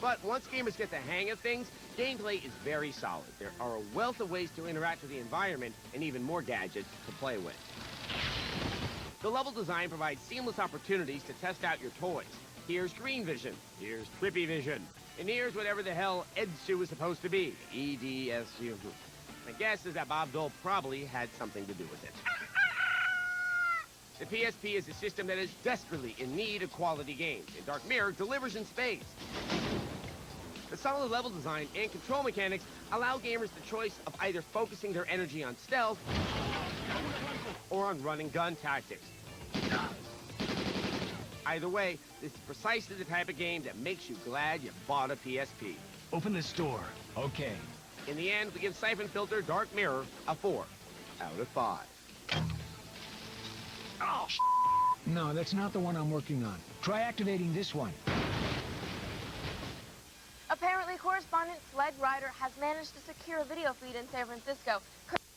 But once gamers get the hang of things, gameplay is very solid. There are a wealth of ways to interact with the environment and even more gadgets to play with. The level design provides seamless opportunities to test out your toys. Here's green vision, here's trippy vision, and here's whatever the hell EDSU is supposed to be, EDSU. My guess is that Bob Dole probably had something to do with it. The PSP is a system that is desperately in need of quality games, and Dark Mirror delivers in spades. The solid level design and control mechanics allow gamers the choice of either focusing their energy on stealth or on run and gun tactics. Either way, this is precisely the type of game that makes you glad you bought a PSP. Open this door. Okay. In the end, we give Siphon Filter Dark Mirror a 4 out of 5. Oh, no, that's not the one I'm working on. Try activating this one. Apparently, correspondent Sled Rider has managed to secure a video feed in San Francisco.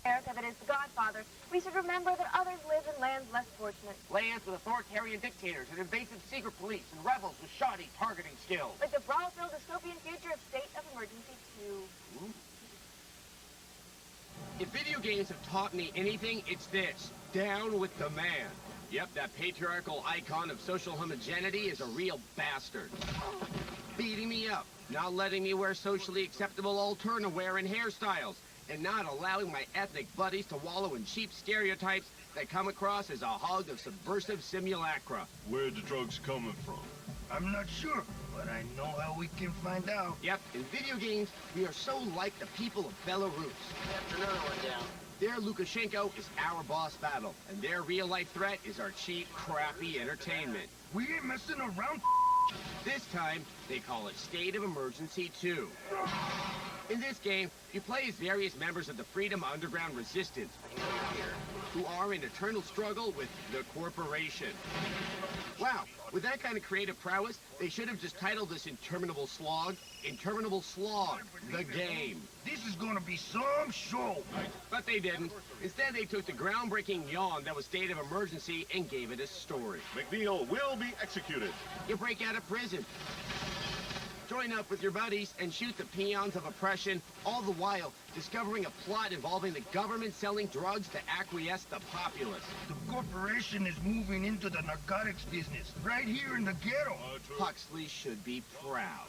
America, that is the Godfather. We should remember that others live in lands less fortunate. Lands with authoritarian dictators and invasive secret police and rebels with shoddy targeting skills. Like the brawl-filled dystopian future of State of Emergency 2. If video games have taught me anything, it's this. Down with the man. Yep, that patriarchal icon of social homogeneity is a real bastard. Beating me up, not letting me wear socially acceptable alternative wear and hairstyles, and not allowing my ethnic buddies to wallow in cheap stereotypes that come across as a hog of subversive simulacra. Where the drugs coming from? I'm not sure, but I know how we can find out. Yep, in video games, we are so like the people of Belarus. That's another one down. Their Lukashenko is our boss battle, and their real-life threat is our cheap, crappy entertainment. We ain't messing around. This time, they call it State of Emergency 2. In this game, you play as various members of the Freedom Underground Resistance, who are in eternal struggle with the corporation. Wow, with that kind of creative prowess, they should have just titled this Interminable Slog, the game. This is gonna be some show. But they didn't. Instead, they took the groundbreaking yawn that was State of Emergency and gave it a story. McNeil will be executed. You break out of prison, join up with your buddies, and shoot the peons of oppression, all the while discovering a plot involving the government selling drugs to acquiesce the populace. The corporation is moving into the narcotics business, right here in the ghetto. Huxley should be proud.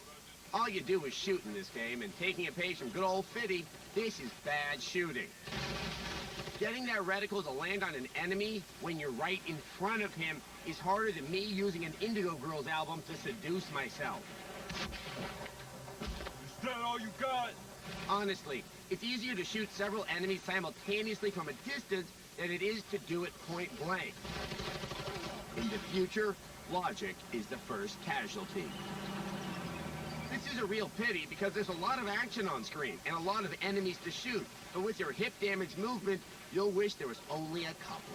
All you do is shoot in this game, and taking a page from good old Fitty, this is bad shooting. Getting that reticle to land on an enemy when you're right in front of him is harder than me using an Indigo Girls album to seduce myself. Is that all you got? Honestly, it's easier to shoot several enemies simultaneously from a distance than it is to do it point blank. In the future, logic is the first casualty. This is a real pity because there's a lot of action on screen and a lot of enemies to shoot, but with your hip damage movement, you'll wish there was only a couple.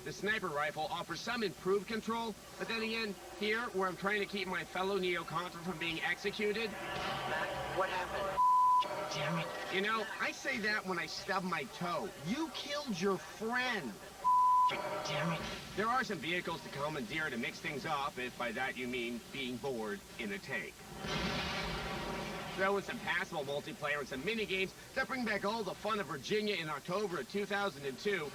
The sniper rifle offers some improved control, but then again, here, where I'm trying to keep my fellow Neo-Contra from being executed... Matt, what happened? Damn it. You know, I say that when I stub my toe. You killed your friend. Damn it. There are some vehicles to commandeer to mix things up, if by that you mean being bored in a tank. Throw in some passable multiplayer and some mini-games that bring back all the fun of Virginia in October of 2002,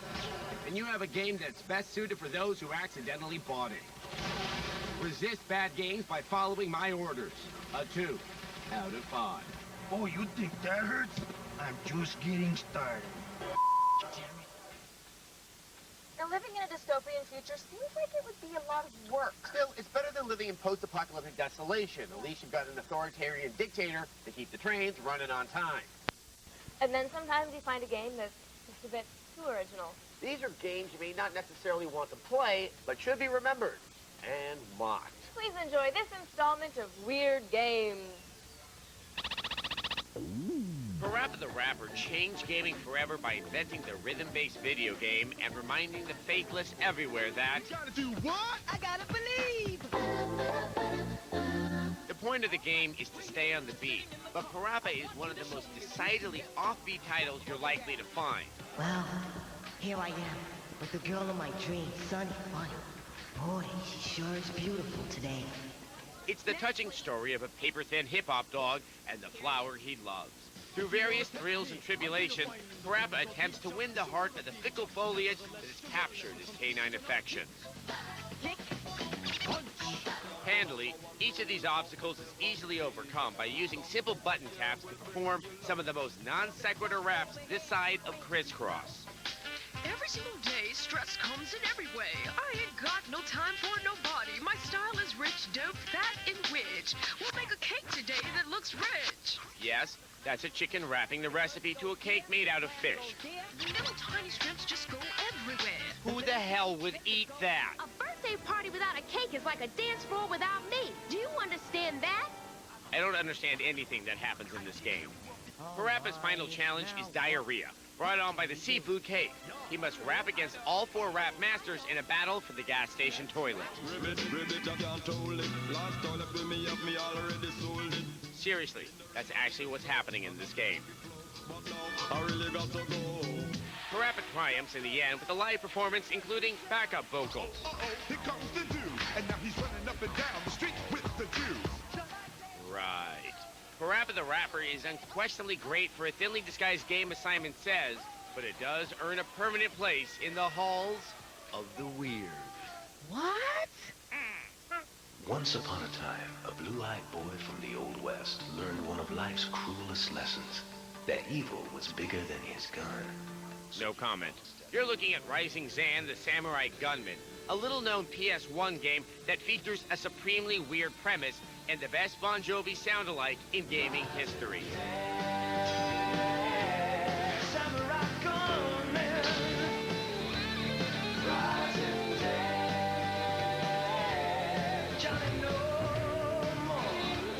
and you have a game that's best suited for those who accidentally bought it. Resist bad games by following my orders. A 2 out of 5. Oh, you think that hurts? I'm just getting started. Now, living in a dystopian future seems like it would be a lot of work. Still, it's better than living in post-apocalyptic desolation. At least you've got an authoritarian dictator to keep the trains running on time. And then sometimes you find a game that's just a bit too original. These are games you may not necessarily want to play, but should be remembered and mocked. Please enjoy this installment of Weird Games. Parappa the Rapper changed gaming forever by inventing the rhythm-based video game and reminding the faithless everywhere that... You gotta do what? I gotta believe! The point of the game is to stay on the beat, but Parappa is one of the most decidedly offbeat titles you're likely to find. Well, here I am, with the girl of my dreams, Sunny Funny. Boy, she sure is beautiful today. It's the touching story of a paper-thin hip-hop dog and the flower he loves. Through various thrills and tribulations, Parappa attempts to win the heart of the fickle foliage that has captured his canine affections. Handily, each of these obstacles is easily overcome by using simple button taps to perform some of the most non-sequitur raps this side of crisscross. Every single day, stress comes in every way. I ain't got no time for nobody. My style is rich, dope, fat, and rich. We'll make a cake today that looks rich. Yes, that's a chicken wrapping the recipe to a cake made out of fish. The little tiny strips just go everywhere. Who the hell would eat that? A birthday party without a cake is like a dance floor without me. Do you understand that? I don't understand anything that happens in this game. Parappa's final challenge is diarrhea, brought on by the seafood cake. He must rap against all 4 rap masters in a battle for the gas station toilet. Seriously, that's actually what's happening in this game. Parappa triumphs in the end with a live performance including backup vocals. Here comes the dude, and now he's running up and down the street with the Jews. Right. Parappa the Rapper is unquestionably great for a thinly disguised game, as Simon says, but it does earn a permanent place in the halls of the weird. What? Once upon a time, a blue-eyed boy from the Old West learned one of life's cruelest lessons, that evil was bigger than his gun. No comment. You're looking at Rising Zan, the Samurai Gunman, a little-known PS1 game that features a supremely weird premise and the best Bon Jovi sound-alike in gaming history.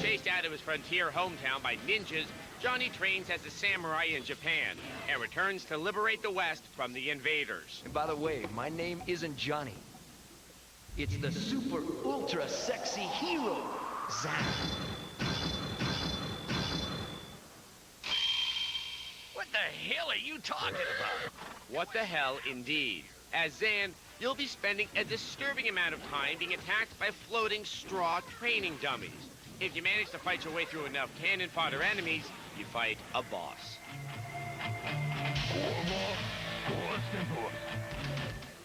Chased out of his frontier hometown by ninjas, Johnny trains as a samurai in Japan and returns to liberate the West from the invaders. And by the way, my name isn't Johnny. It's the super ultra sexy hero, Zan. What the hell are you talking about? What the hell, indeed. As Zan, you'll be spending a disturbing amount of time being attacked by floating straw training dummies. If you manage to fight your way through enough cannon fodder enemies, you fight a boss.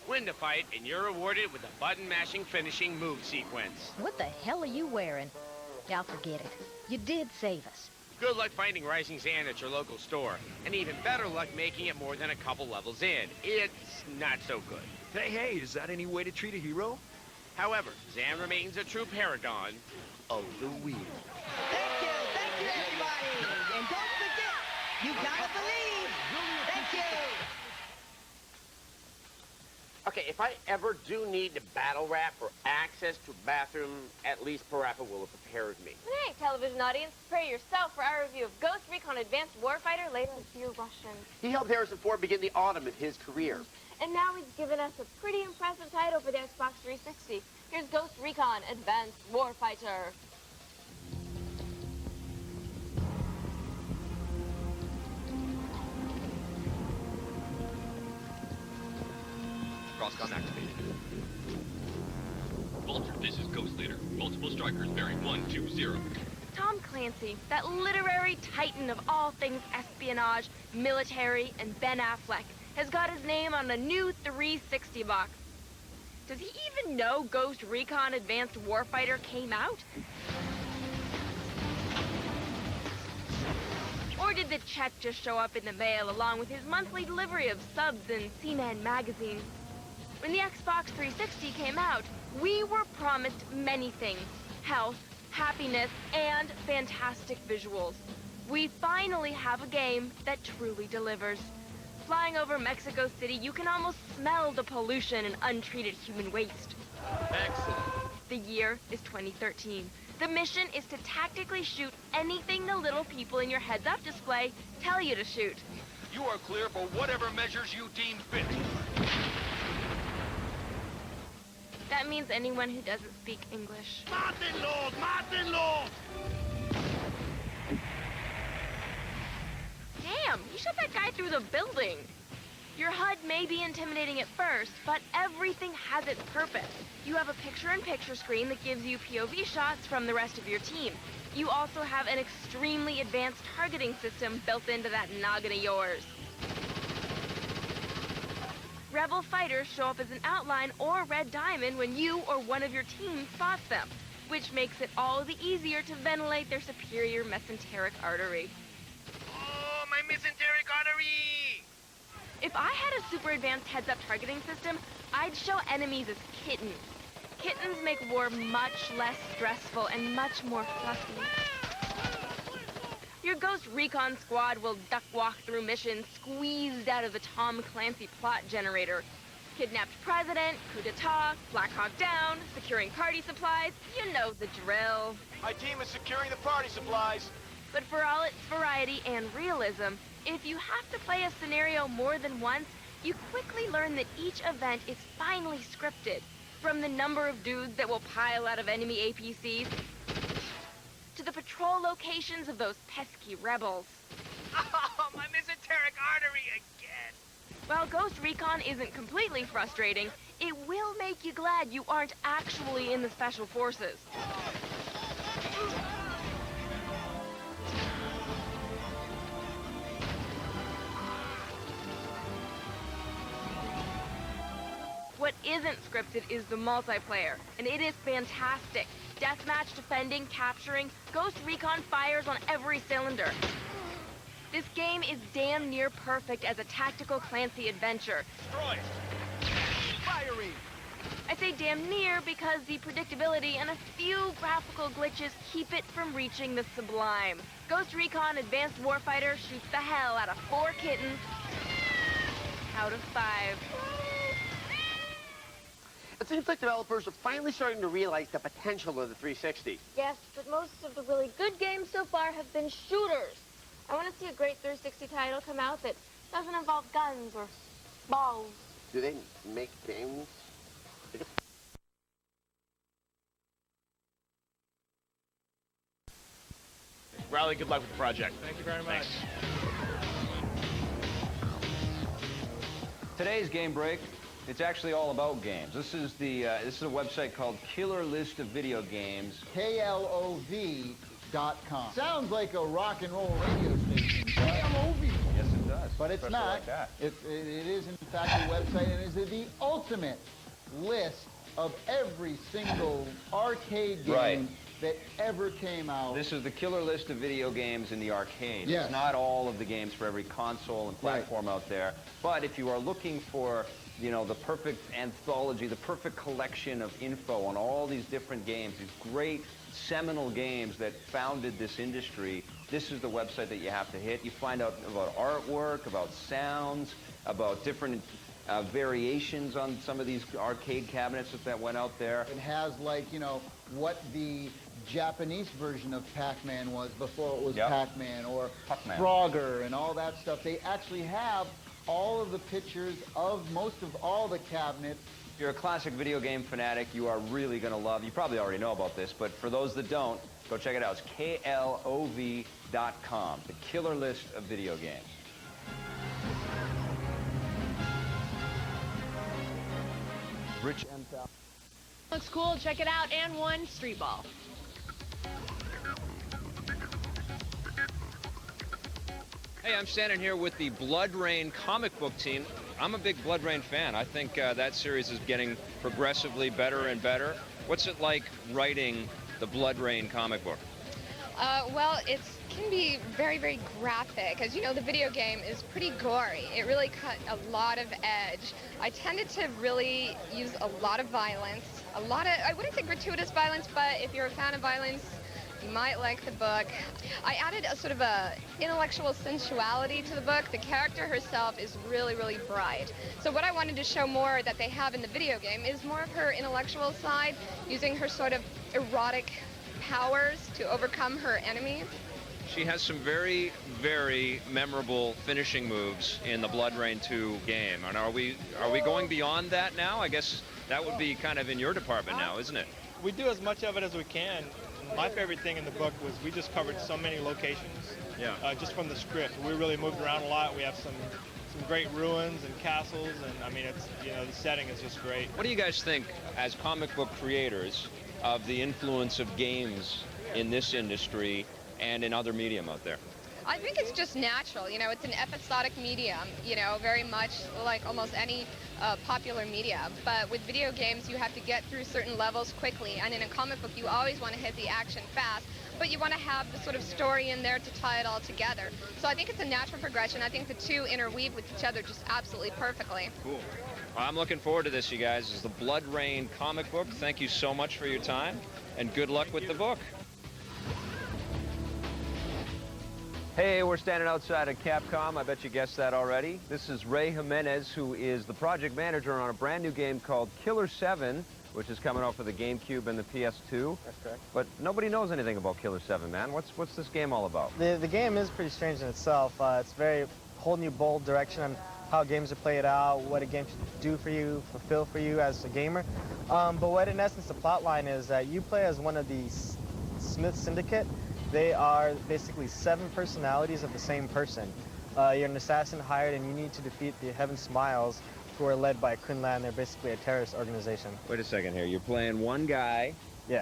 Win the fight, and you're rewarded with a button-mashing finishing move sequence. What the hell are you wearing? I'll forget it. You did save us. Good luck finding Rising Zan at your local store, and even better luck making it more than a couple levels in. It's not so good. Hey, is that any way to treat a hero? However, Zan remains a true paragon of the weird. Thank you, everybody. And don't forget, you gotta believe. Thank you. Okay, if I ever do need to battle rap or access to a bathroom, at least Parappa will have prepared me. Hey, television audience, prepare yourself for our review of Ghost Recon Advanced Warfighter later in Fear Russian. He helped Harrison Ford begin the autumn of his career. And now he's given us a pretty impressive title for the Xbox 360. Here's Ghost Recon Advanced Warfighter. Crosscom activated. Vulture, this is Ghost Leader. Multiple strikers bearing 120. Tom Clancy, that literary titan of all things espionage, military, and Ben Affleck, has got his name on a new 360 box. Does he even know Ghost Recon Advanced Warfighter came out? Or did the check just show up in the mail along with his monthly delivery of subs and Seaman magazine? Xbox 360 came out, we were promised many things: health, happiness, and fantastic visuals. We finally have a game that truly delivers. Flying over Mexico City, you can almost smell the pollution and untreated human waste. Excellent. The year is 2013. The mission is to tactically shoot anything the little people in your heads-up display tell you to shoot. You are clear for whatever measures you deem fit. That means anyone who doesn't speak English. Mátenlos! Mátenlos! Damn, you shot that guy through the building. Your HUD may be intimidating at first, but everything has its purpose. You have a picture-in-picture screen that gives you POV shots from the rest of your team. You also have an extremely advanced targeting system built into that noggin of yours. Rebel fighters show up as an outline or red diamond when you or one of your team spots them, which makes it all the easier to ventilate their superior mesenteric artery. Oh, my mesenteric artery! If I had a super advanced heads-up targeting system, I'd show enemies as kittens. Kittens make war much less stressful and much more fluffy. Your Ghost Recon squad will duck walk through missions squeezed out of the Tom Clancy plot generator. Kidnapped president, coup d'etat, Black Hawk Down, securing party supplies, you know the drill. My team is securing the party supplies. But for all its variety and realism, if you have to play a scenario more than once, you quickly learn that each event is finely scripted. From the number of dudes that will pile out of enemy APCs, to the patrol locations of those pesky rebels. Oh, my mesenteric artery again. While Ghost Recon isn't completely frustrating, it will make you glad you aren't actually in the Special Forces. What isn't scripted is the multiplayer, and it is fantastic. Deathmatch, defending, capturing, Ghost Recon fires on every cylinder. This game is damn near perfect as a tactical Clancy adventure. Destroy! Fiery! I say damn near because the predictability and a few graphical glitches keep it from reaching the sublime. Ghost Recon Advanced Warfighter shoots the hell out of 4 kittens out of 5. It seems like developers are finally starting to realize the potential of the 360. Yes, but most of the really good games so far have been shooters. I want to see a great 360 title come out that doesn't involve guns or balls. Do they make games? Riley, good luck with the project. Thank you very much. Today's Game Break, it's actually all about games. This is a website called Killer List of Video Games. KLOV.com. Sounds like a rock and roll radio station. KLOV. Yes, it does. But it's Especially not. like that. It is, in fact, a website, and it is the ultimate list of every single arcade game that ever came out. This is the killer list of video games in the arcade. Yes. It's not all of the games for every console and platform out there. But if you are looking for, you know, the perfect anthology, the perfect collection of info on all these different games, these great seminal games that founded this industry, this is the website that you have to hit. You find out about artwork, about sounds, about different variations on some of these arcade cabinets that went out there. It has, like, you know, what the Japanese version of Pac-Man was before it was Pac-Man, or Frogger and all that stuff. They actually have all of the pictures of most of all the cabinets. If you're a classic video game fanatic, you are really going to love, you probably already know about this, but for those that don't, go check it out. It's KLOV.com, the killer list of video games. Rich M. Pal. Looks cool, check it out, and one street ball. Hey, I'm standing here with the Blood Rain comic book team. I'm a big Blood Rain fan. I think that series is getting progressively better and better. What's it like writing the Blood Rain comic book? Well, it's can be very, very graphic. As you know, the video game is pretty gory. It really cut a lot of edge. I tended to really use a lot of violence, I wouldn't say gratuitous violence, but if you're a fan of violence, you might like the book. I added a sort of a intellectual sensuality to the book. The character herself is really, really bright. So what I wanted to show more that they have in the video game is more of her intellectual side, using her sort of erotic powers to overcome her enemies. She has some very, very memorable finishing moves in the Blood Rain 2 game. And are we going beyond that now? I guess that would be kind of in your department now, isn't it? We do as much of it as we can. My favorite thing in the book was we just covered so many locations. Yeah. Just from the script, we really moved around a lot. We have some great ruins and castles, and I mean, it's, you know, the setting is just great. What do you guys think, as comic book creators, of the influence of games in this industry and in other medium out there? I think it's just natural, you know, it's an episodic medium, you know, very much like almost any popular media. But with video games, you have to get through certain levels quickly, and in a comic book, you always want to hit the action fast, but you want to have the sort of story in there to tie it all together. So I think it's a natural progression. I think the two interweave with each other just absolutely perfectly. Cool. Well, I'm looking forward to this, you guys. This is the Blood Rain comic book. Thank you so much for your time, and good luck with the book. Hey, we're standing outside of Capcom. I bet you guessed that already. This is Ray Jimenez, who is the project manager on a brand new game called Killer 7, which is coming out for the GameCube and the PS2. That's correct. But nobody knows anything about Killer 7, man. What's this game all about? The game is pretty strange in itself. It's very whole new bold direction on how games are played out, what a game should do for you, fulfill for you as a gamer. But what in essence the plot line is that you play as one of the Smith Syndicate. They are basically 7 personalities of the same person. You're an assassin hired, and you need to defeat the Heaven Smiles, who are led by Kunlan. They're basically a terrorist organization. Wait a second here. You're playing one guy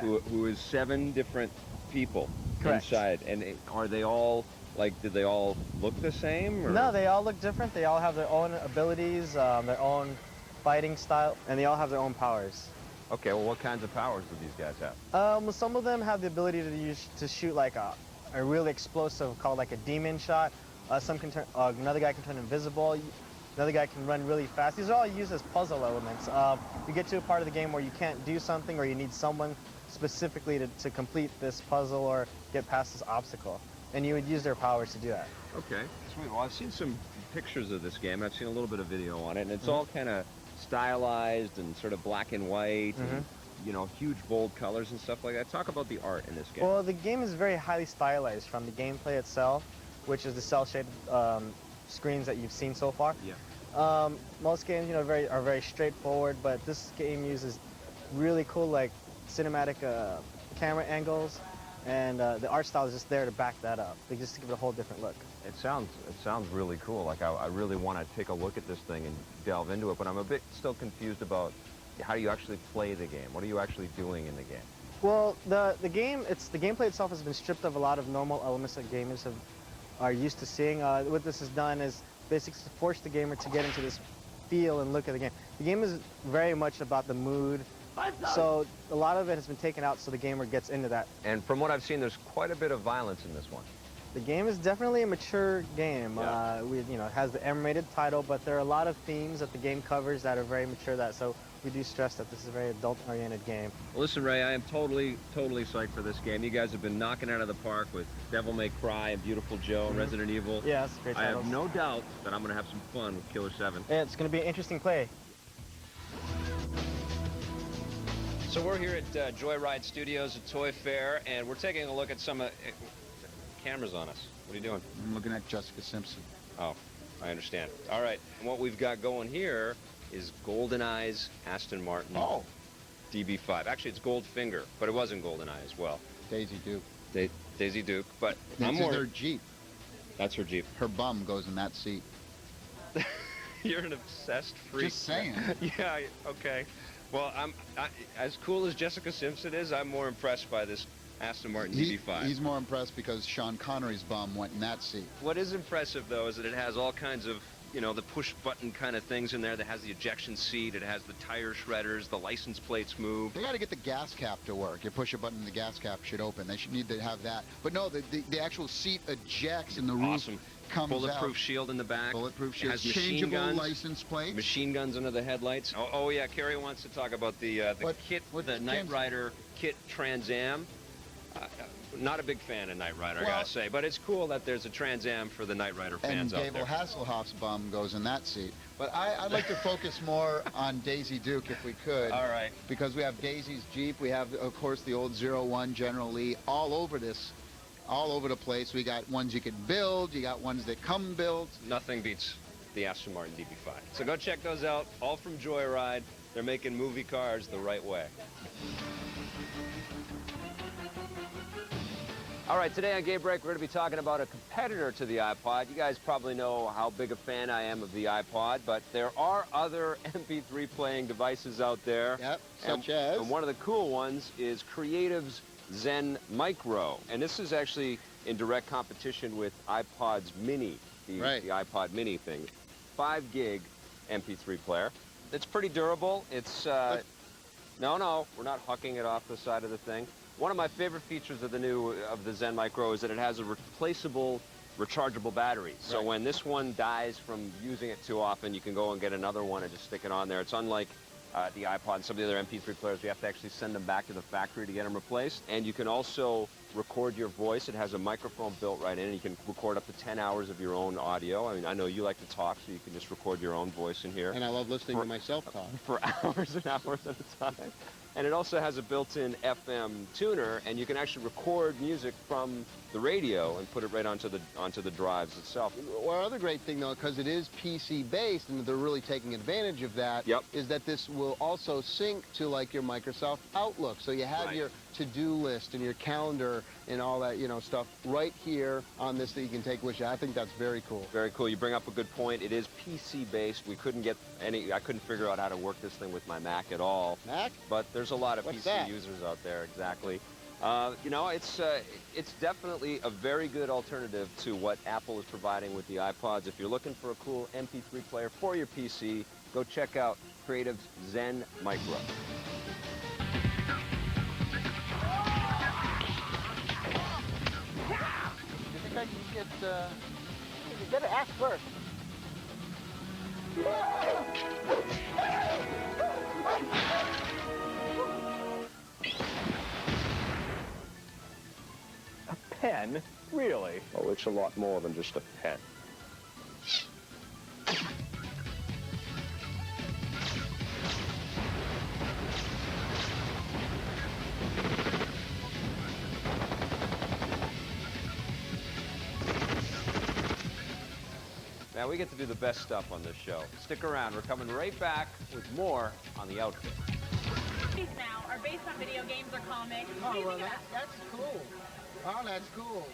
who is 7 different people inside. And are they all, like, do they all look the same? Or? No, they all look different. They all have their own abilities, their own fighting style, and they all have their own powers. Okay, well, what kinds of powers do these guys have? Well, some of them have the ability to shoot like a really explosive, called like a demon shot. Some can turn, another guy can turn invisible. Another guy can run really fast. These are all used as puzzle elements. You get to a part of the game where you can't do something, or you need someone specifically to complete this puzzle or get past this obstacle, and you would use their powers to do that. Okay, sweet. Well, I've seen some pictures of this game. I've seen a little bit of video on it, and it's all kind of stylized and sort of black and white, and, you know, huge bold colors and stuff like that. Talk about the art in this game. Well, the game is very highly stylized, from the gameplay itself, which is the cel-shaded screens that you've seen so far. Yeah. Most games, you know, are very straightforward, but this game uses really cool, like, cinematic camera angles, and the art style is just there to back that up, just to give it a whole different look. It sounds really cool. Like, I really want to take a look at this thing and delve into it, but I'm a bit still confused about how do you actually play the game? What are you actually doing in the game? Well, the gameplay itself has been stripped of a lot of normal elements that gamers are used to seeing. What this has done is basically to force the gamer to get into this feel and look at the game. The game is very much about the mood, so a lot of it has been taken out so the gamer gets into that. And from what I've seen, there's quite a bit of violence in this one. The game is definitely a mature game. Yeah. It has the M-rated title, but there are a lot of themes that the game covers that are very mature. So we do stress that this is a very adult-oriented game. Well, listen, Ray, I am totally psyched for this game. You guys have been knocking out of the park with Devil May Cry and Beautiful Joe and Resident Evil. Yeah, it's great titles. I have no doubt that I'm going to have some fun with Killer 7. Yeah, it's going to be an interesting play. So we're here at Joyride Studios at Toy Fair, and we're taking a look at some cameras on us. What are you doing? I'm looking at Jessica Simpson. Oh, I understand. All right, and what we've got going here is GoldenEye's Aston Martin DB5. Actually, it's Goldfinger, but it wasn't GoldenEye as well. Daisy Duke. Daisy Duke, but this is her Jeep. That's her Jeep. Her bum goes in that seat. You're an obsessed freak. Just saying. Yeah, okay. Well, as cool as Jessica Simpson is, I'm more impressed by this Aston Martin DB5. He's more impressed because Sean Connery's bum went in that seat. What is impressive, though, is that it has all kinds of you know, the push button kind of things in there that has the ejection seat, it has the tire shredders, the license plates move. They got to get the gas cap to work. You push a button and the gas cap should open. They should need to have that. But no, the actual seat ejects and the roof comes Bulletproof out. shield in the back. Bulletproof shield. It has Changeable machine guns, license plates. Machine guns under the headlights. Oh yeah, Kerry wants to talk about the kit, the Knight Rider kit Trans Am. Not a big fan of Knight Rider, I gotta say, but it's cool that there's a Trans Am for the Knight Rider fans out And there. Gable Hasselhoff's bum goes in that seat. But I'd like to focus more on Daisy Duke if we could. All right. Because we have Daisy's Jeep, we have, of course, the old 01 General Lee all over this, all over the place. We got ones you can build, you got ones that come built. Nothing beats the Aston Martin DB5. So go check those out, all from Joyride. They're making movie cars the right way. All right, today on Game Break, we're going to be talking about a competitor to the iPod. You guys probably know how big a fan I am of the iPod, but there are other MP3 playing devices out there. Yep, such as? And one of the cool ones is Creative's Zen Micro. And this is actually in direct competition with iPod's Mini, the iPod Mini thing. 5 gig MP3 player. It's pretty durable. It's, no, we're not hucking it off the side of the thing. One of my favorite features of the Zen Micro is that it has a replaceable, rechargeable battery. So when this one dies from using it too often, you can go and get another one and just stick it on there. It's unlike the iPod and some of the other MP3 players. You have to actually send them back to the factory to get them replaced. And you can also record your voice. It has a microphone built right in, and you can record up to 10 hours of your own audio. I mean, I know you like to talk, so you can just record your own voice in here. And I love listening to myself talk. For hours and hours at a time. And it also has a built-in FM tuner, and you can actually record music from the radio and put it right onto the drives itself. One other great thing, though, because it is PC-based, and they're really taking advantage of that, is that this will also sync to, like, your Microsoft Outlook. So you have your to-do list and your calendar and all that, you know, stuff right here on this that you can take with you. I think that's very cool. Very cool. You bring up a good point. It is PC-based. We couldn't get I couldn't figure out how to work this thing with my Mac at all. Mac? But there's a lot of What's PC that? users out there, exactly. You know, it's definitely a very good alternative to what Apple is providing with the iPods. If you're looking for a cool MP3 player for your PC, go check out Creative's Zen Micro. You think I can get, you better ask first. A pen? Really? Oh, it's a lot more than just a pen. Now we get to do the best stuff on this show. Stick around. We're coming right back with more on The Outfit. These now are based on video games or comics. Oh, well, that's cool. Oh, that's cool.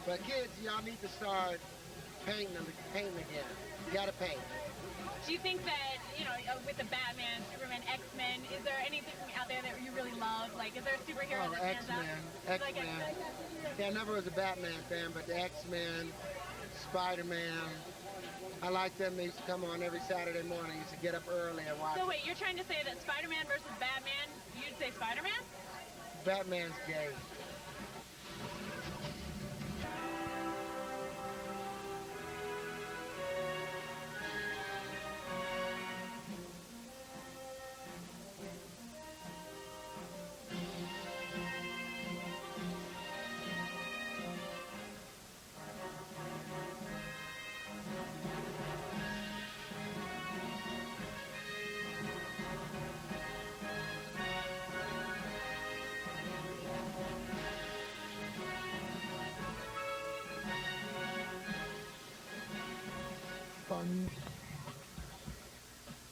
But kids, y'all need to start painting again. You gotta paint. Do you think that, you know, with the Batman, Superman, X-Men, is there anything out there that you really love? Like, is there a superhero that stands out? X-Men. Yeah, I never was a Batman fan, but the X-Men, Spider-Man, I like them. They used to come on every Saturday morning. I used to get up early and watch. So wait, you're trying to say that Spider-Man versus Batman, you'd say Spider-Man? Batman's gay.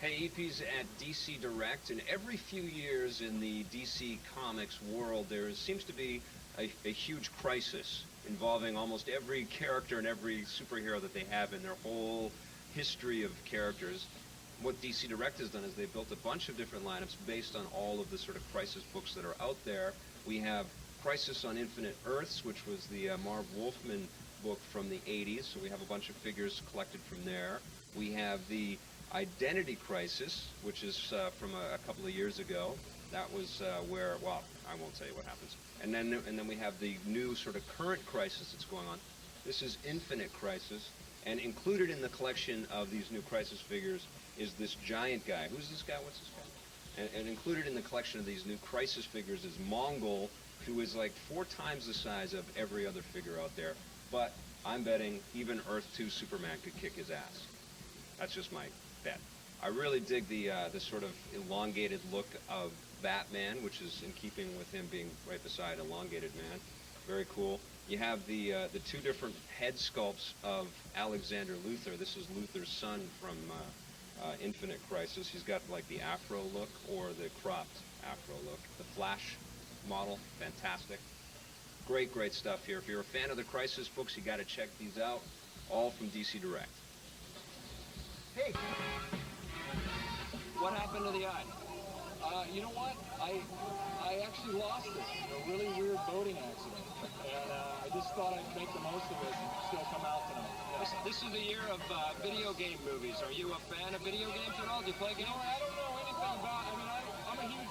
Hey, EP's at DC Direct, and every few years in the DC Comics world, there seems to be a huge crisis involving almost every character and every superhero that they have in their whole history of characters. What DC Direct has done is they've built a bunch of different lineups based on all of the sort of crisis books that are out there. We have Crisis on Infinite Earths, which was the Marv Wolfman book from the 80s, so we have a bunch of figures collected from there. We have the Identity Crisis, which is from a couple of years ago. That was where, well, I won't tell you what happens. And then we have the new sort of current crisis that's going on. This is Infinite Crisis, and included in the collection of these new Crisis figures is this giant guy. Who's this guy? What's this guy? And included in the collection of these new Crisis figures is Mongol, who is like 4 times the size of every other figure out there. But I'm betting even Earth 2 Superman could kick his ass. That's just my bet. I really dig the sort of elongated look of Batman, which is in keeping with him being right beside Elongated Man. Very cool. You have the 2 different head sculpts of Alexander Luthor. This is Luthor's son from Infinite Crisis. He's got like the afro look or the cropped afro look. The Flash model, fantastic. Great, great stuff here. If you're a fan of the Crisis books, you got to check these out. All from DC Direct. Hey. What happened to the eye? You know what? I actually lost it in a really weird boating accident. And I just thought I'd make the most of it and still come out tonight. Yeah. This is the year of video game movies. Are you a fan of video games at all? Do you play games? I don't know anything about it. I mean, I'm a huge,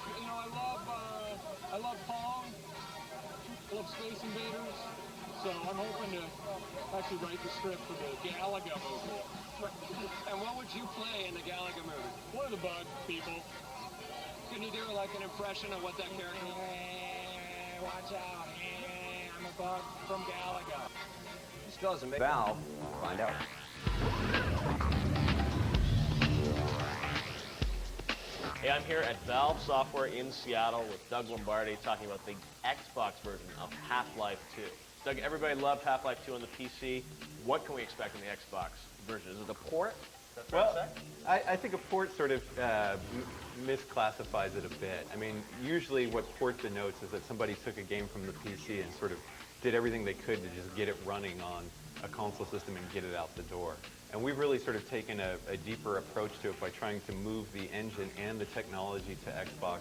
I love Pong. I love Space Invaders. So I'm hoping to actually write the script for the Galaga movie. And what would you play in the Galaga movie? One of the bug people. Can you do like an impression of what that character is? Watch out, I'm a bug from Galaga. Still hasn't made Valve. Find out. Hey, I'm here at Valve Software in Seattle with Doug Lombardi talking about the Xbox version of Half-Life 2. Doug, everybody loved Half-Life 2 on the PC. What can we expect in the Xbox version? Is it a port? Well, I think a port sort of misclassifies it a bit. I mean, usually what port denotes is that somebody took a game from the PC and sort of did everything they could to just get it running on a console system and get it out the door. And we've really sort of taken a deeper approach to it by trying to move the engine and the technology to Xbox,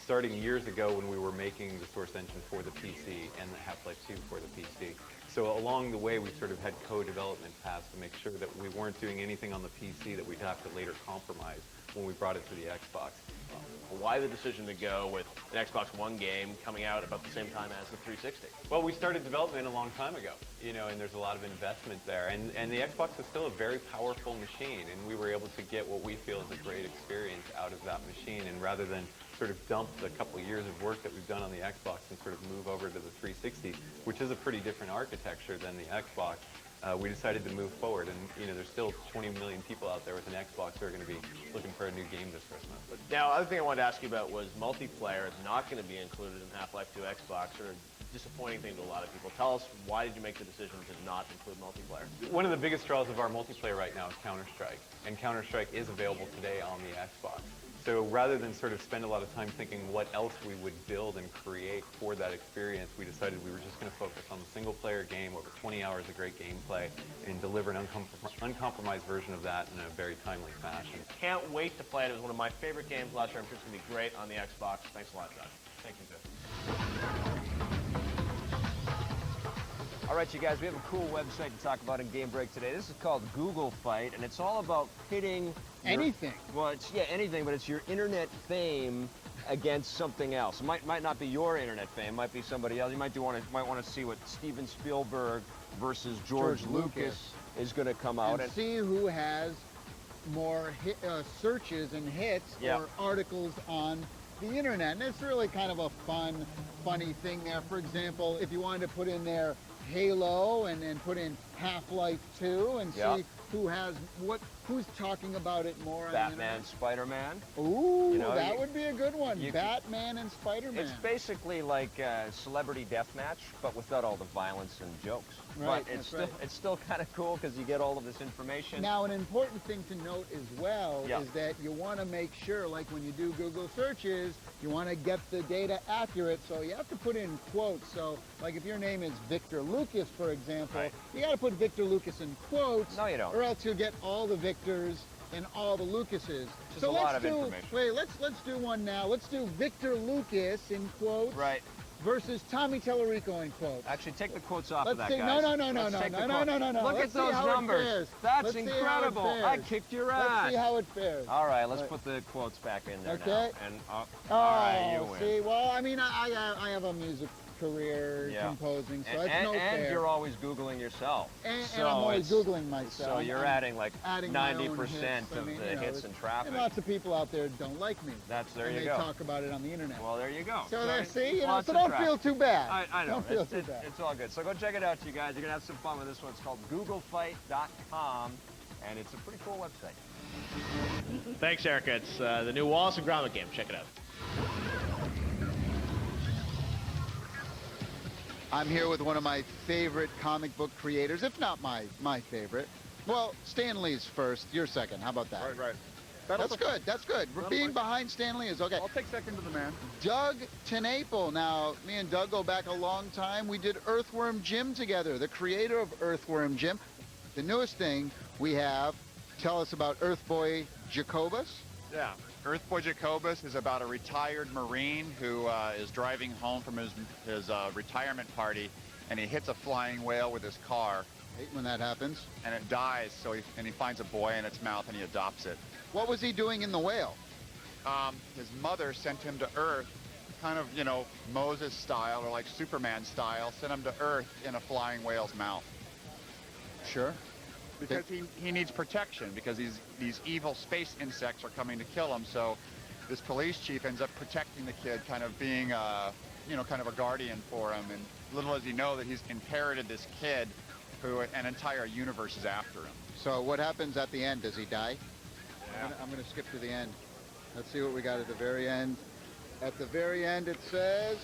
starting years ago when we were making the source engine for the PC and the Half-Life 2 for the PC. So along the way, we sort of had co-development paths to make sure that we weren't doing anything on the PC that we'd have to later compromise when we brought it to the Xbox. Why the decision to go with an Xbox One game coming out about the same time as the 360? Well, we started development a long time ago, and there's a lot of investment there. And the Xbox is still a very powerful machine, and we were able to get what we feel is a great experience out of that machine. And rather than sort of dump the couple of years of work that we've done on the Xbox and sort of move over to the 360, which is a pretty different architecture than the Xbox, we decided to move forward. And there's still 20 million people out there with an Xbox who are going to be looking for a new game this Christmas. Now, other thing I wanted to ask you about was multiplayer is not going to be included in Half-Life 2 Xbox, or a disappointing thing to a lot of people. Tell us, why did you make the decision to not include multiplayer? One of the biggest draws of our multiplayer right now is Counter-Strike, and Counter-Strike is available today on the Xbox. So rather than sort of spend a lot of time thinking what else we would build and create for that experience, we decided we were just going to focus on the single-player game, over 20 hours of great gameplay, and deliver an uncompromised version of that in a very timely fashion. Can't wait to play it. It was one of my favorite games last year. I'm sure it's going to be great on the Xbox. Thanks a lot, Doug. Thank you, Jeff. All right, you guys, we have a cool website to talk about in Game Break today. This is called Google Fight, and it's all about pitting anything. Well, anything, but it's your internet fame against something else. It might not be your internet fame. It might be somebody else. You might want to see what Steven Spielberg versus George Lucas is going to come out and see who has more searches and hits or articles on the internet. And it's really kind of a funny thing there. For example, if you wanted to put in there Halo and then put in Half-Life 2 and see who's talking about it more on the internet. Batman, Spider-Man. Ooh, that would be a good one. Batman and Spider-Man. It's basically like Celebrity Deathmatch, but without all the violence and jokes. Right, but it's still kind of cool because you get all of this information. Now, an important thing to note as well is that you want to make sure, like when you do Google searches, you want to get the data accurate, so you have to put in quotes. So, like if your name is Victor Lucas, for example, you got to put Victor Lucas in quotes. No, you don't. Or else you'll get all the Victors and all the Lucases. Just so a lot of information. Wait, let's do one now. Let's do Victor Lucas in quotes. Right. versus Tommy Tallarico in quotes. Actually, take the quotes off of Let's that, see. guys. No. Look Let's at those see how numbers. It fares. That's Let's incredible. See how it I fares. kicked your ass. Let's see how it fares. All right, let's put the quotes back in there Okay. now. And, all Oh, right, you win. see, well, I mean, I have a music career composing, so it's no fair. And you're always Googling yourself. And so I'm always Googling myself. So you're adding like 90% of hits. the hits and traffic. And lots of people out there don't like me. There you go. go. They talk about it on the internet. Well, there you go. So there, see, you know, Lots so of don't traffic. feel too bad. I know. Don't feel too bad. It's all good. So go check it out, you guys. You're gonna have some fun with this one. It's called GoogleFight.com, and it's a pretty cool website. Thanks, Erica. It's the new Wallace and Gromit game. Check it out. I'm here with one of my favorite comic book creators, if not my favorite. Well, Stan Lee's first, you're second. How about that? Right. That's good. That's good. Being behind Stan Lee is okay. I'll take second to the man. Doug TenNapel. Now, me and Doug go back a long time. We did Earthworm Jim together, the creator of Earthworm Jim. The newest thing we have, tell us about Earthboy Jacobus. Yeah. Earthboy Jacobus is about a retired Marine who is driving home from his retirement party, and he hits a flying whale with his car. Hate when that happens. And it dies, and he finds a boy in its mouth, and he adopts it. What was he doing in the whale? His mother sent him to Earth, kind of, you know, Moses style, or like Superman style, sent him to Earth in a flying whale's mouth. Sure. Because he needs protection, because these evil space insects are coming to kill him. So this police chief ends up protecting the kid, kind of being kind of a guardian for him. And little does he know that he's inherited this kid who an entire universe is after him. So what happens at the end? Does he die? Yeah. I'm going to skip to the end. Let's see what we got at the very end. At the very end it says,